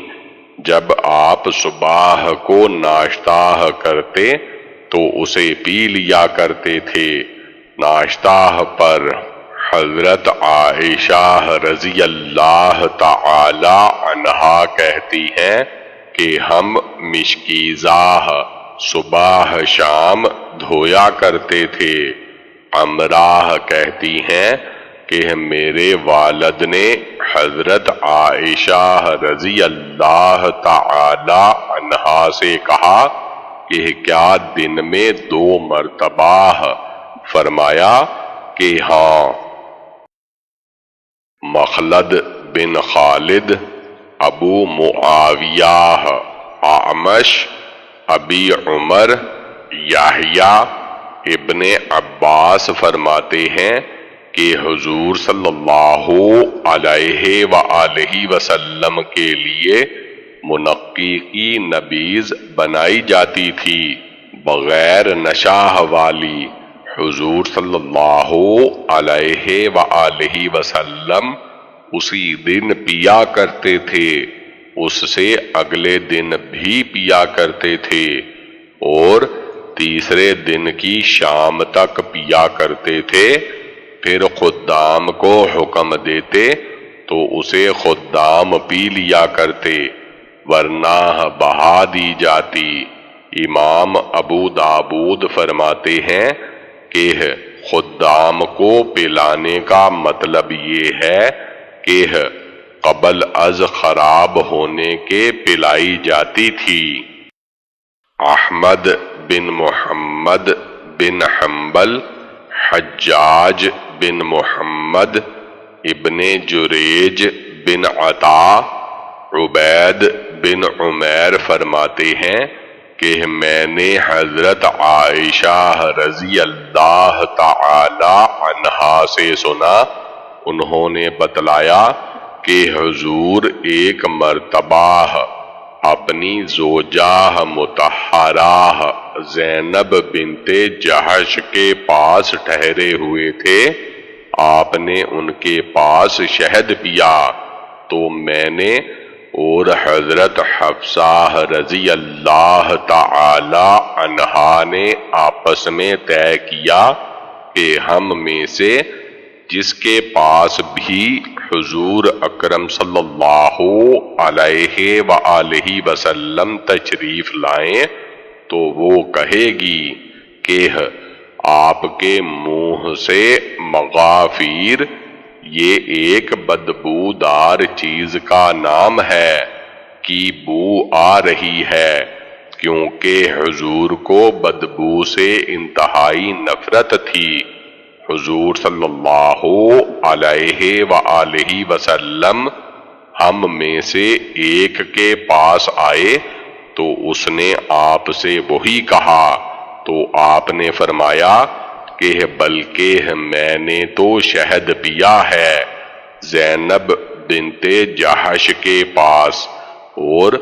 جب آپ صبح کو ناشتہ کرتے تو اسے پی لیا کرتے تھے۔ ناشتہ پر حضرت عائشہ رضی اللہ تعالی عنہا کہتی ہیں کہ ہم مشکیزاہ صبح شام دھویا کرتے تھے۔ امراہ کہتی ہیں کہ میرے والد نے حضرت عائشہ رضی اللہ تعالی عنہا سے کہا کہ کیا دن میں 2 مرتبہ؟ فرمایا کہ ہاں۔ مخلد بن خالد، ابو معاویہ، اعمش، ابی عمر، یحییٰ ابن عباس فرماتے ہیں کہ حضور صلی اللہ علیہ وآلہ وسلم کے لیے منقی کی نبیذ بنائی جاتی تھی بغیر نشاہ والی۔ حضور صلی اللہ علیہ وآلہ وسلم اسی دن پیا کرتے تھے، اس سے اگلے دن بھی پیا کرتے تھے، اور تیسرے دن کی شام تک پیا کرتے تھے۔ پھر خدام کو حکم دیتے تو اسے خدام پی لیا کرتے، ورنہ بہا دی جاتی۔ امام ابو داود فرماتے ہیں کہ خدام کو پلانے کا مطلب یہ ہے کہ قبل از خراب ہونے کے پلائی جاتی تھی۔ احمد بن محمد بن حنبل، حجاج بن محمد، ابن جریج بن عطا، عبید بن عمیر فرماتے ہیں کہ میں نے حضرت عائشہ رضی اللہ تعالی عنہا سے سنا، انہوں نے بتلایا کہ حضور ایک مرتبہ اپنی زوجہ مطہرہ زینب بنت جحش کے پاس ٹھہرے ہوئے تھے۔ آپ نے ان کے پاس شہد پیا تو میں نے اور حضرت حفصہ رضی اللہ تعالی عنہا نے آپس میں طے کیا کہ ہم میں سے جس کے پاس بھی حضور اکرم صلی اللہ علیہ وآلہ وسلم تشریف لائیں تو وہ کہے گی کہ آپ کے منہ سے مغافیر، یہ ایک بدبودار چیز کا نام ہے، کی بو آ رہی ہے، کیونکہ حضور کو بدبو سے انتہائی نفرت تھی۔ حضور صلی اللہ علیہ وآلہ وسلم ہم میں سے ایک کے پاس آئے تو اس نے آپ سے وہی کہا، تو آپ نے فرمایا کہ بلکہ میں نے تو شہد پیا ہے زینب بنت جحش کے پاس، اور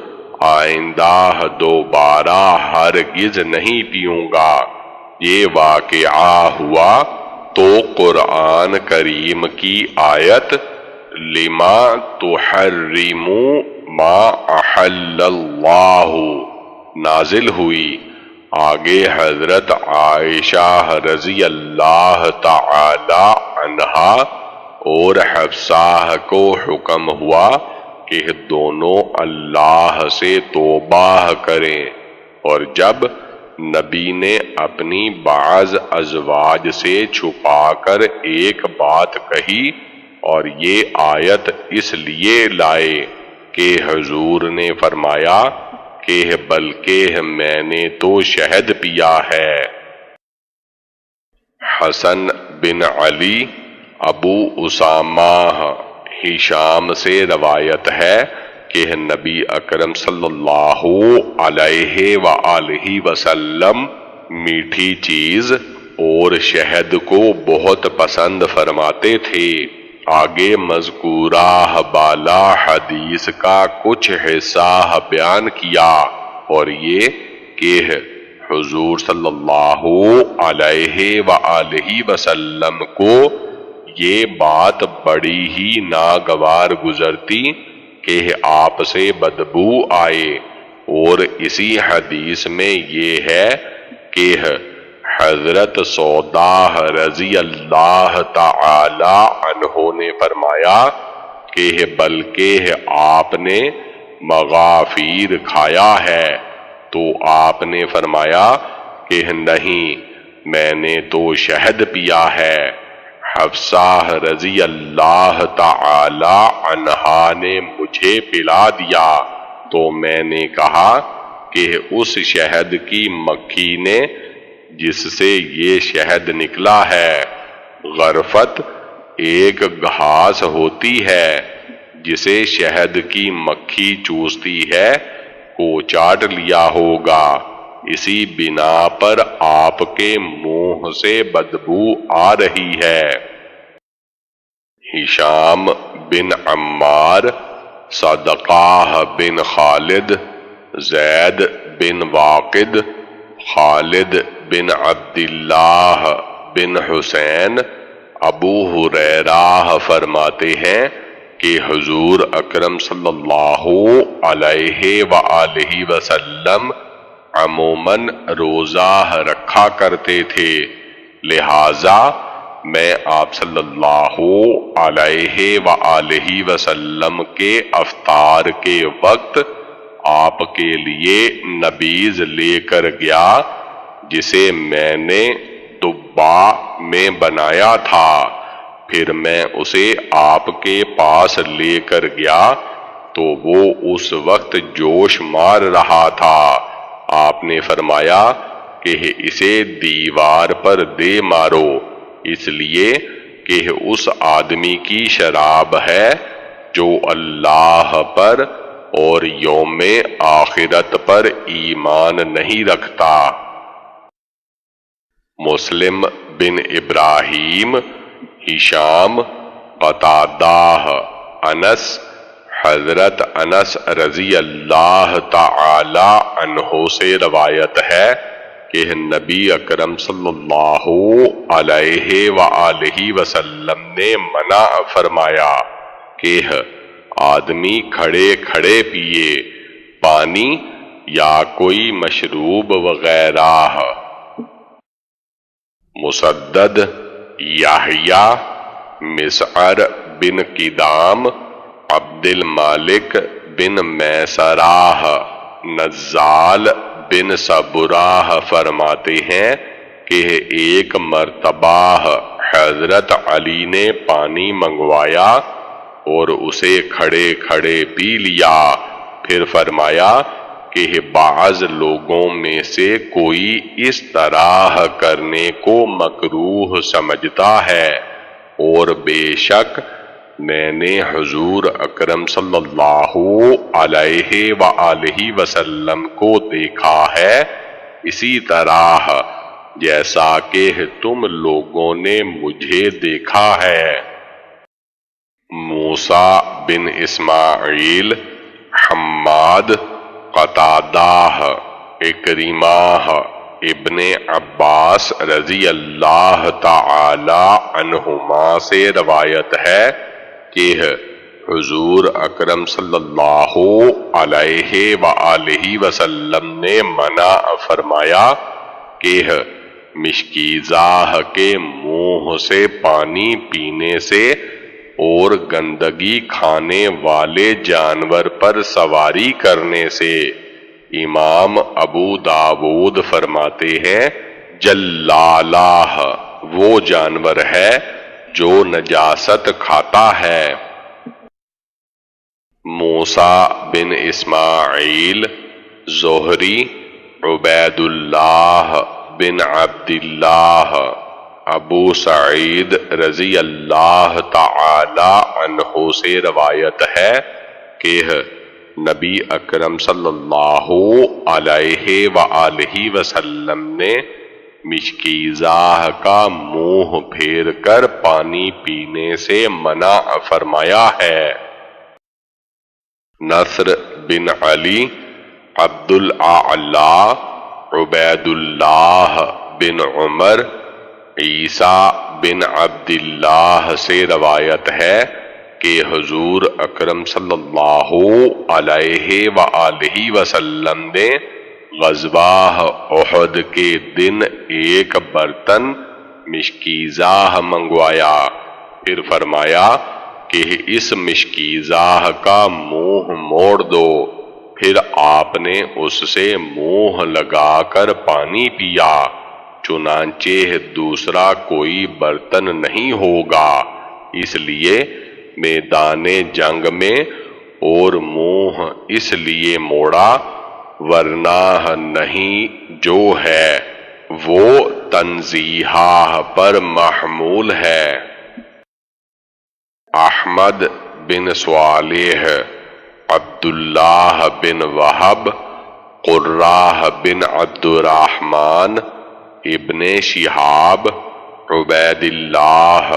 آئندہ دوبارہ ہرگز نہیں پیوں گا۔ یہ واقعہ ہوا تو قرآن کریم کی آیت لما تحرم ما احل اللہ نازل ہوئی۔ آگے حضرت عائشہ رضی اللہ تعالی عنہا اور حفصہ کو حکم ہوا کہ دونوں اللہ سے توبہ کریں، اور جب نبی نے اپنی بعض ازواج سے چھپا کر ایک بات کہی اور یہ آیت اس لیے لائے کہ حضور نے فرمایا کہ بلکہ میں نے تو شہد پیا ہے۔ حسن بن علی، ابو اسامہ، ہشام سے روایت ہے کہ نبی اکرم صلی اللہ علیہ وآلہ وسلم میٹھی چیز اور شہد کو بہت پسند فرماتے تھے۔ آگے مذکورہ بالا حدیث کا کچھ حصہ بیان کیا، اور یہ کہ حضور صلی اللہ علیہ وآلہ وسلم کو یہ بات بڑی ہی ناگوار گزرتی کہ آپ سے بدبو آئے، اور اسی حدیث میں یہ ہے کہ حضرت سودہ رضی اللہ تعالی عنہ نے فرمایا کہ بلکہ آپ نے مغافیر کھایا ہے، تو آپ نے فرمایا کہ نہیں، میں نے تو شہد پیا ہے۔ حفصہ رضی اللہ تعالی عنہا نے مجھے پلا دیا تو میں نے کہا کہ اس شہد کی مکھی نے جس سے یہ شہد نکلا ہے، غرفت ایک گھاس ہوتی ہے جسے شہد کی مکھی چوستی ہے، کو چاٹ لیا ہوگا، اسی بنا پر آپ کے منہ سے بدبو آ رہی ہے۔ ہشام بن عمار، صدقہ بن خالد، زید بن واقد، خالد بن عبداللہ بن حسین، ابو ہریرہ فرماتے ہیں کہ حضور اکرم صلی اللہ علیہ وآلہ وسلم عموماً روزہ رکھا کرتے تھے، لہذا میں آپ صلی اللہ علیہ وآلہ وسلم کے افطار کے وقت آپ کے لیے نبیذ لے کر گیا جسے میں نے دبا میں بنایا تھا، پھر میں اسے آپ کے پاس لے کر گیا تو وہ اس وقت جوش مار رہا تھا۔ آپ نے فرمایا کہ اسے دیوار پر دے مارو، اس لیے کہ اس آدمی کی شراب ہے جو اللہ پر اور یوم آخرت پر ایمان نہیں رکھتا۔ مسلم بن ابراہیم، ہشام، قتادہ، انس، حضرت انس رضی اللہ تعالی عنہ سے روایت ہے کہ نبی اکرم صلی اللہ علیہ وآلہ وسلم نے منع فرمایا کہ آدمی کھڑے کھڑے پیے پانی یا کوئی مشروب وغیرہ۔ مسدد، یحییٰ، مسعر بن کدام، عبد المالک بن میسرہ، نزال بن صبرہ فرماتے ہیں کہ ایک مرتبہ حضرت علی نے پانی منگوایا اور اسے کھڑے کھڑے پی لیا، پھر فرمایا کہ بعض لوگوں میں سے کوئی اس طرح کرنے کو مکروہ سمجھتا ہے، اور بے شک میں نے حضور اکرم صلی اللہ علیہ وآلہ وسلم کو دیکھا ہے اسی طرح جیسا کہ تم لوگوں نے مجھے دیکھا ہے۔ موسیٰ بن اسماعیل، حماد، قتادہ، اکرمہ، ابن عباس رضی اللہ تعالی عنہما سے روایت ہے کہ حضور اکرم صلی اللہ علیہ وآلہ وسلم نے منع فرمایا کہ مشکیزہ کے منہ سے پانی پینے سے اور گندگی کھانے والے جانور پر سواری کرنے سے۔ امام ابو داود فرماتے ہیں جلالہ وہ جانور ہے جو نجاست کھاتا ہے۔ موسیٰ بن اسماعیل، زہری، عبید اللہ بن عبداللہ، ابو سعید رضی اللہ تعالی عنہ سے روایت ہے کہ نبی اکرم صلی اللہ علیہ وآلہ وسلم نے مشکیزہ کا منہ پھیر کر پانی پینے سے منع فرمایا ہے۔ نصر بن علی، عبد الاعلی، عبید اللہ بن عمر، عیسیٰ بن عبداللہ سے روایت ہے کہ حضور اکرم صلی اللہ علیہ وآلہ وسلم نے غزوہ احد کے دن ایک برتن مشکیزہ منگوایا، پھر فرمایا کہ اس مشکیزہ کا منہ موڑ دو، پھر آپ نے اس سے منہ لگا کر پانی پیا، چنانچہ دوسرا کوئی برتن نہیں ہوگا، اس لیے میدان جنگ میں اور منہ اس لیے موڑا، ورنہ نہیں جو ہے وہ تنزیہہ پر محمول ہے۔ احمد بن صالح، عبداللہ بن وہب، قرہ بن عبد الرحمن، ابن شہاب، عبید اللہ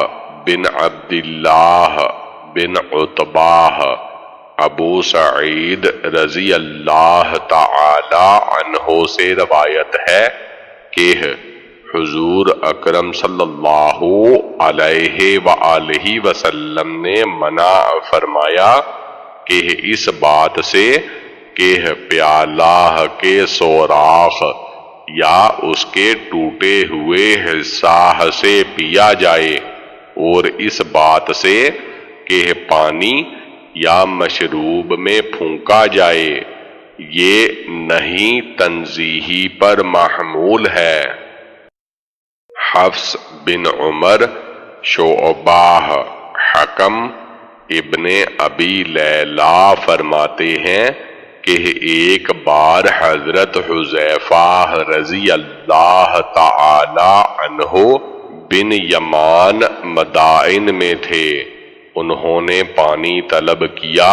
بن عبداللہ بن عتبہ، ابو سعید رضی اللہ تعالی عنہ سے روایت ہے کہ حضور اکرم صلی اللہ علیہ وآلہ وسلم نے منع فرمایا کہ اس بات سے کہ پیالہ کے سوراخ یا اس کے ٹوٹے ہوئے حصہ سے پیا جائے، اور اس بات سے کہ پانی یا مشروب میں پھونکا جائے، یہ نہیں تنزیہی پر محمول ہے۔ حفص بن عمر، شعبہ، حکم ابن ابی لیلہ فرماتے ہیں کہ ایک بار حضرت حذیفہ رضی اللہ تعالی عنہ بن یمان مدائن میں تھے، انہوں نے پانی طلب کیا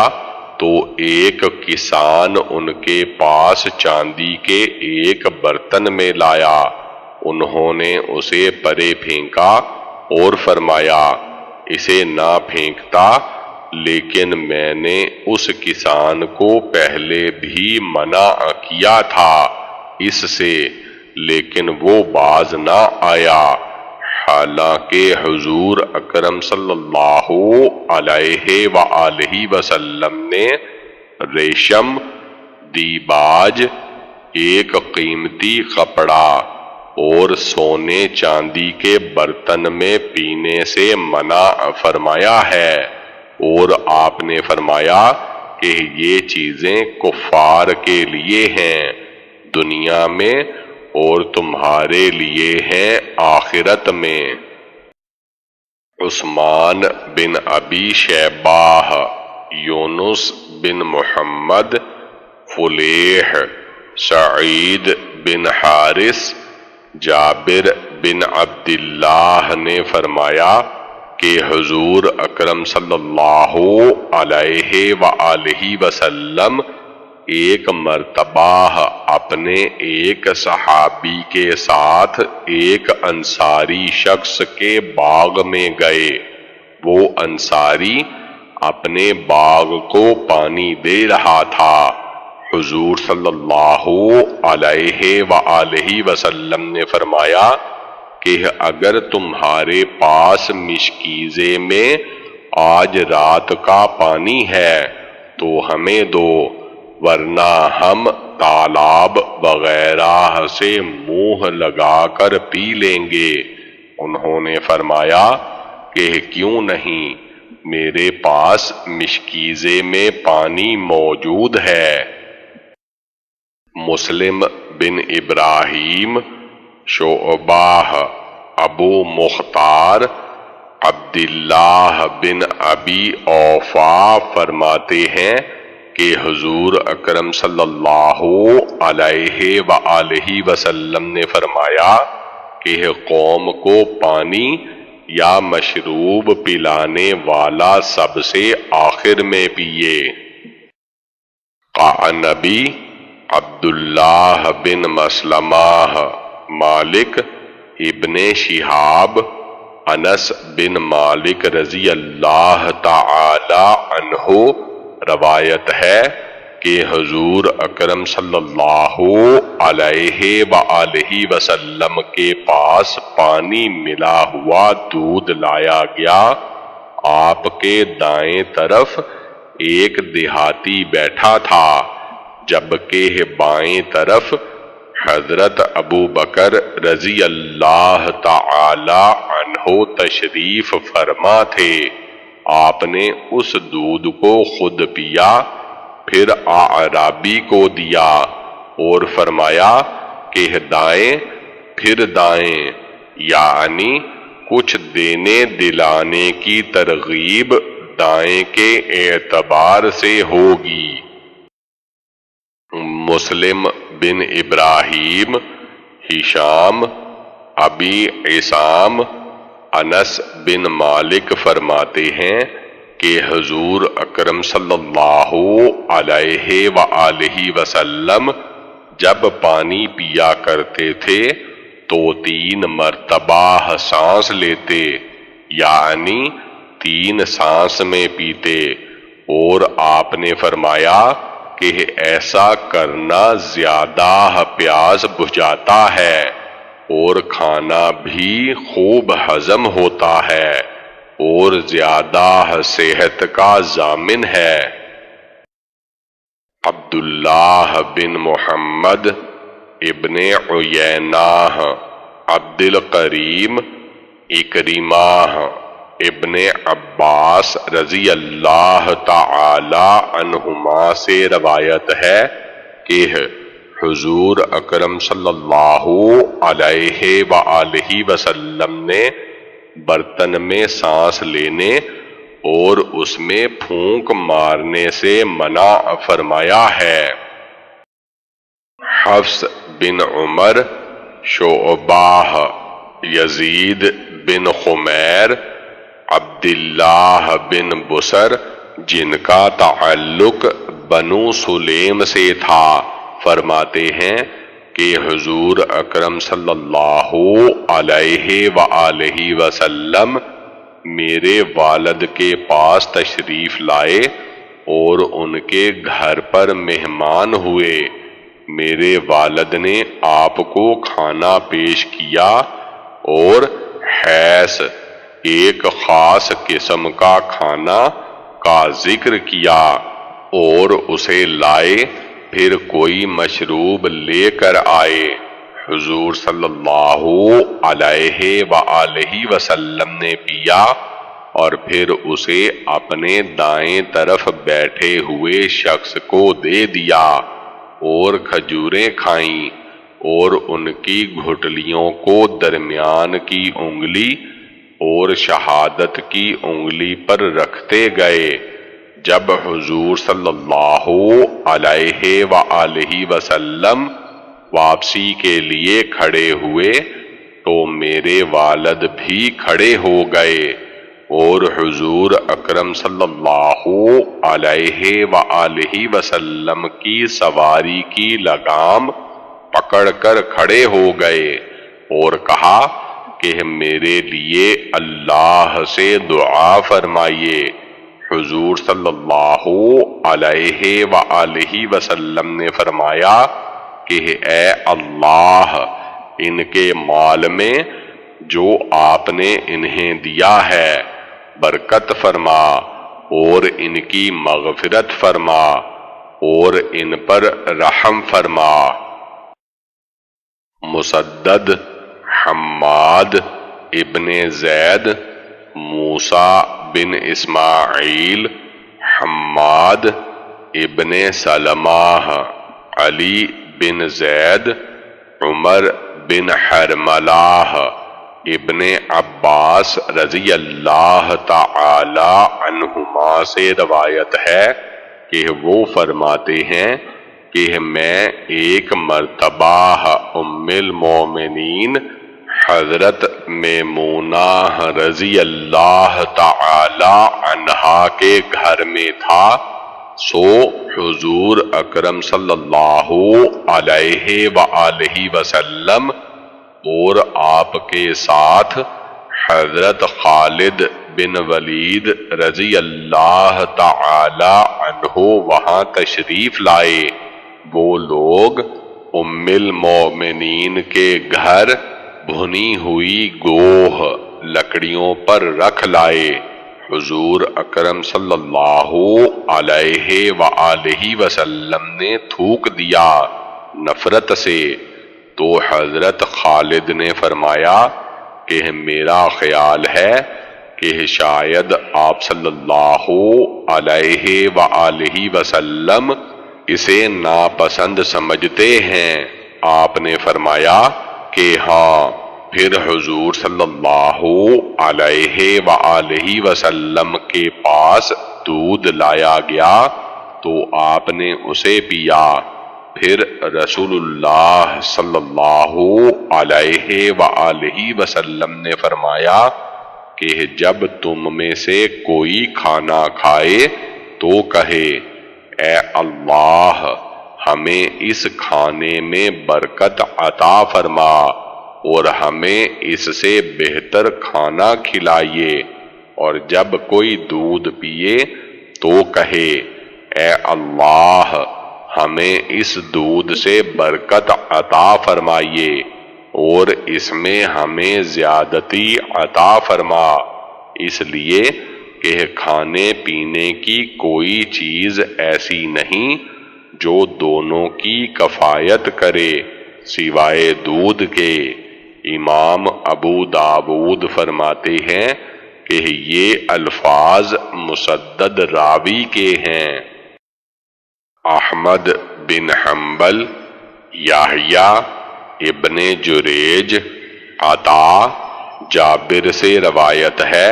تو ایک کسان ان کے پاس چاندی کے ایک برتن میں لایا، انہوں نے اسے پرے پھینکا اور فرمایا اسے نہ پھینکتا، لیکن میں نے اس کسان کو پہلے بھی منع کیا تھا اس سے، لیکن وہ باز نہ آیا، حالانکہ حضور اکرم صلی اللہ علیہ وآلہ وسلم نے ریشم، دیباج، ایک قیمتی کپڑا اور سونے چاندی کے برتن میں پینے سے منع فرمایا ہے، اور آپ نے فرمایا کہ یہ چیزیں کفار کے لیے ہیں دنیا میں اور تمہارے لیے ہیں آخرت میں۔ عثمان بن ابی شیبہ، یونس بن محمد، فلیح، سعید بن حارث، جابر بن عبداللہ نے فرمایا کہ حضور اکرم صلی اللہ علیہ وآلہ وسلم ایک مرتبہ اپنے ایک صحابی کے ساتھ ایک انصاری شخص کے باغ میں گئے، وہ انصاری اپنے باغ کو پانی دے رہا تھا، حضور صلی اللہ علیہ وآلہ وسلم نے فرمایا کہ اگر تمہارے پاس مشکیزے میں آج رات کا پانی ہے تو ہمیں دو، ورنہ ہم تالاب وغیرہ سے منہ لگا کر پی لیں گے۔ انہوں نے فرمایا کہ کیوں نہیں، میرے پاس مشکیزے میں پانی موجود ہے۔ مسلم بن ابراہیم، شعبہ، ابو مختار، عبداللہ بن ابی اوفا فرماتے ہیں کہ حضور اکرم صلی اللہ علیہ وآلہ وسلم نے فرمایا کہ قوم کو پانی یا مشروب پلانے والا سب سے آخر میں پیے۔ قعنبی، عبداللہ بن مسلمہ، مالک ابن شہاب، انس بن مالک رضی اللہ تعالی عنہ روایت ہے کہ حضور اکرم صلی اللہ علیہ وآلہ وسلم کے پاس پانی ملا ہوا دودھ لایا گیا، آپ کے دائیں طرف ایک دیہاتی بیٹھا تھا، جبکہ بائیں طرف حضرت ابو بکر رضی اللہ تعالی عنہ تشریف فرما تھے۔ آپ نے اس دودھ کو خود پیا، پھر اعرابی کو دیا اور فرمایا کہ دائیں پھر دائیں، یعنی کچھ دینے دلانے کی ترغیب دائیں کے اعتبار سے ہوگی۔ مسلم بن ابراہیم، ہشام، ابی عصام، انس بن مالک فرماتے ہیں کہ حضور اکرم صلی اللہ علیہ وآلہ وسلم جب پانی پیا کرتے تھے تو 3 مرتبہ سانس لیتے، یعنی 3 سانس میں پیتے، اور آپ نے فرمایا کہ ایسا کرنا زیادہ پیاس بجھاتا ہے اور کھانا بھی خوب ہضم ہوتا ہے اور زیادہ صحت کا ضامن ہے۔ عبداللہ بن محمد ابن عیینہ، عبد القریم، اکرمہ ابن عباس رضی اللہ تعالی عنہما سے روایت ہے کہ حضور اکرم صلی اللہ علیہ وآلہ وسلم نے برتن میں سانس لینے اور اس میں پھونک مارنے سے منع فرمایا ہے۔ حفص بن عمر، شعبہ، یزید بن خمیر، عبداللہ بن بسر جن کا تعلق بنو سلیم سے تھا، فرماتے ہیں کہ حضور اکرم صلی اللہ علیہ وآلہ وسلم میرے والد کے پاس تشریف لائے اور ان کے گھر پر مہمان ہوئے۔ میرے والد نے آپ کو کھانا پیش کیا اور حیث ایک خاص قسم کا کھانا کا ذکر کیا اور اسے لائے، پھر کوئی مشروب لے کر آئے۔ حضور صلی اللہ علیہ وآلہ وسلم نے پیا اور پھر اسے اپنے دائیں طرف بیٹھے ہوئے شخص کو دے دیا اور کھجوریں کھائیں اور ان کی گھٹلیوں کو درمیان کی انگلی اور شہادت کی انگلی پر رکھتے گئے۔ جب حضور صلی اللہ علیہ وآلہ وسلم واپسی کے لیے کھڑے ہوئے تو میرے والد بھی کھڑے ہو گئے اور حضور اکرم صلی اللہ علیہ وآلہ وسلم کی سواری کی لگام پکڑ کر کھڑے ہو گئے اور کہا کہ میرے لیے اللہ سے دعا فرمائیے۔ حضور صلی اللہ علیہ وآلہ وسلم نے فرمایا کہ اے اللہ، ان کے مال میں جو آپ نے انہیں دیا ہے برکت فرما اور ان کی مغفرت فرما اور ان پر رحم فرما۔ مسدد، حماد ابن زید، موسیٰ بن اسماعیل، حماد ابن سلمہ، علی بن زید، عمر بن حرملہ، ابن عباس رضی اللہ تعالی عنہما سے روایت ہے کہ وہ فرماتے ہیں کہ میں ایک مرتبہ ام المومنین حضرت میمونہ رضی اللہ تعالی عنہا کے گھر میں تھا، سو حضور اکرم صلی اللہ علیہ وآلہ وسلم اور آپ کے ساتھ حضرت خالد بن ولید رضی اللہ تعالی عنہ وہاں تشریف لائے۔ وہ لوگ ام المومنین کے گھر بھنی ہوئی گوہ لکڑیوں پر رکھ لائے۔ حضور اکرم صلی اللہ علیہ وآلہ وسلم نے تھوک دیا نفرت سے تو حضرت خالد نے فرمایا کہ میرا خیال ہے کہ شاید آپ صلی اللہ علیہ وآلہ وسلم اسے ناپسند سمجھتے ہیں۔ آپ نے فرمایا کہ ہاں۔ پھر حضور صلی اللہ علیہ وآلہ وسلم کے پاس دودھ لایا گیا تو آپ نے اسے پیا۔ پھر رسول اللہ صلی اللہ علیہ وآلہ وسلم نے فرمایا کہ جب تم میں سے کوئی کھانا کھائے تو کہے اے اللہ ہمیں اس کھانے میں برکت عطا فرما اور ہمیں اس سے بہتر کھانا کھلائیے، اور جب کوئی دودھ پیے تو کہے اے اللہ ہمیں اس دودھ سے برکت عطا فرمائیے اور اس میں ہمیں زیادتی عطا فرما، اس لیے کہ کھانے پینے کی کوئی چیز ایسی نہیں جو دونوں کی کفایت کرے سوائے دودھ کے۔ امام ابو داود فرماتے ہیں کہ یہ الفاظ مسدد راوی کے ہیں۔ احمد بن حنبل، یحییٰ ابن جریج، عطا، جابر سے روایت ہے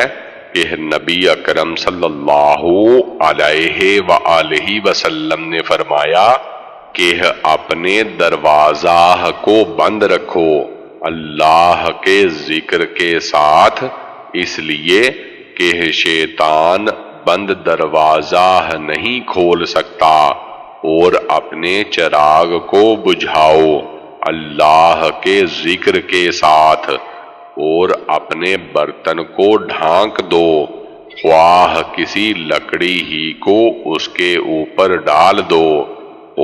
کہ نبی اکرم صلی اللہ علیہ وآلہ وسلم نے فرمایا کہ اپنے دروازہ کو بند رکھو اللہ کے ذکر کے ساتھ، اس لیے کہ شیطان بند دروازہ نہیں کھول سکتا، اور اپنے چراغ کو بجھاؤ اللہ کے ذکر کے ساتھ، اور اپنے برتن کو ڈھانک دو خواہ کسی لکڑی ہی کو اس کے اوپر ڈال دو،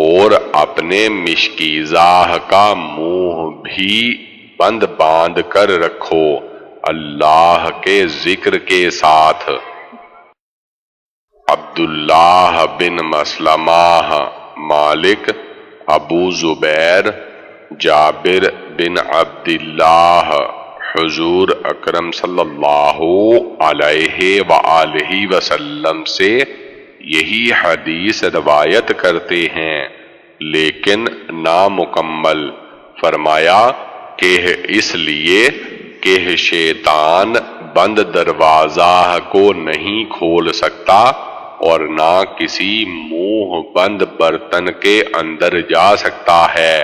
اور اپنے مشکیزہ کا منہ بھی بند باندھ کر رکھو اللہ کے ذکر کے ساتھ۔ عبداللہ بن مسلمہ، مالک، ابو زبیر، جابر بن عبداللہ، حضور اکرم صلی اللہ علیہ وآلہ وسلم سے یہی حدیث روایت کرتے ہیں لیکن نامکمل۔ فرمایا کہ اس لیے کہ شیطان بند دروازہ کو نہیں کھول سکتا اور نہ کسی منہ بند برتن کے اندر جا سکتا ہے،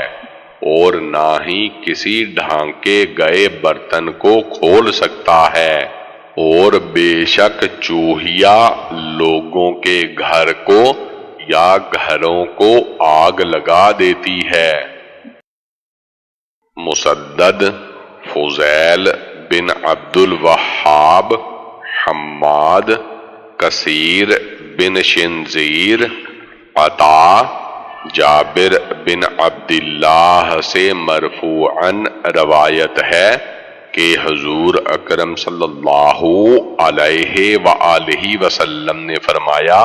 اور نہ ہی کسی ڈھانکے گئے برتن کو کھول سکتا ہے، اور بے شک چوہیا لوگوں کے گھر کو یا گھروں کو آگ لگا دیتی ہے۔ مسدد، فضیل بن عبد الوہاب، حماد، کثیر بن شنزیر، عطا، جابر بن عبداللہ سے مرفوعاً روایت ہے کہ حضور اکرم صلی اللہ علیہ وآلہ وسلم نے فرمایا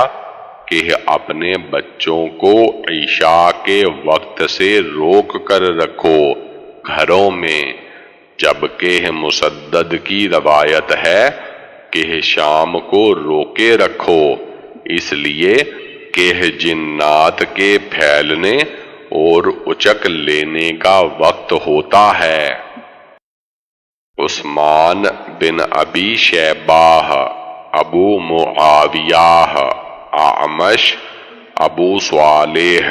کہ اپنے بچوں کو عشاء کے وقت سے روک کر رکھو گھروں میں، جبکہ مسدد کی روایت ہے کہ شام کو روکے رکھو، اس لیے کہ جنات کے پھیلنے اور اچک لینے کا وقت ہوتا ہے۔ عثمان بن ابی شیبہ، ابو معاویہ، اعمش، ابو صالح،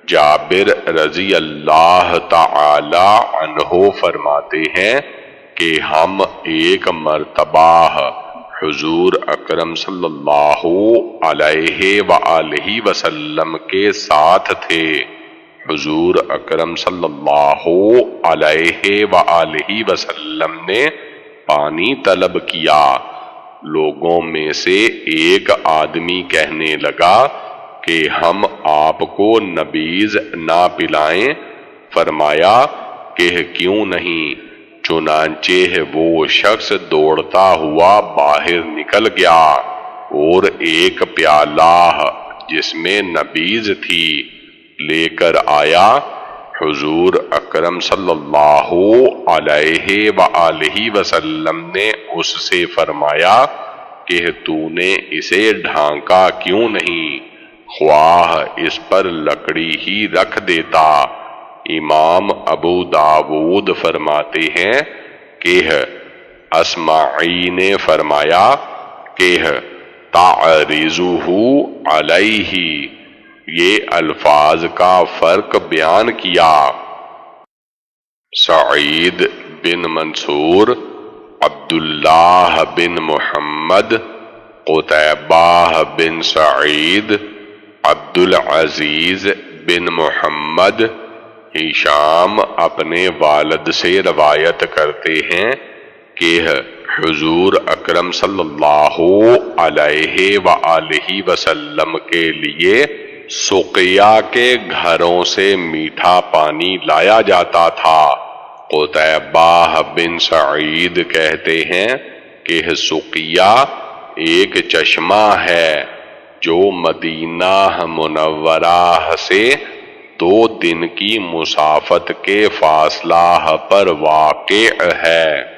جابر رضی اللہ تعالی عنہ فرماتے ہیں کہ ہم ایک مرتبہ حضور اکرم صلی اللہ علیہ وآلہ وسلم کے ساتھ تھے۔ حضور اکرم صلی اللہ علیہ وآلہ وسلم نے پانی طلب کیا۔ لوگوں میں سے ایک آدمی کہنے لگا کہ ہم آپ کو نبیذ نہ پلائیں؟ فرمایا کہ کیوں نہیں؟ چنانچہ وہ شخص دوڑتا ہوا باہر نکل گیا اور ایک پیالہ جس میں نبیذ تھی لے کر آیا۔ حضور اکرم صلی اللہ علیہ وآلہ وسلم نے اس سے فرمایا کہ تو نے اسے ڈھانکا کیوں نہیں، خواہ اس پر لکڑی ہی رکھ دیتا۔ امام ابو داود فرماتے ہیں کہ اسماعی نے فرمایا کہ تعرضہ علیہ، یہ الفاظ کا فرق بیان کیا۔ سعید بن منصور، عبداللہ بن محمد، قتیبہ بن سعید، عبدالعزیز بن محمد، ہشام اپنے والد سے روایت کرتے ہیں کہ حضور اکرم صلی اللہ علیہ وآلہ وسلم کے لیے سقیہ کے گھروں سے میٹھا پانی لایا جاتا تھا۔ قتیبہ بن سعید کہتے ہیں کہ سقیہ ایک چشمہ ہے جو مدینہ منورہ سے 2 دن کی مسافت کے فاصلہ پر واقع ہے۔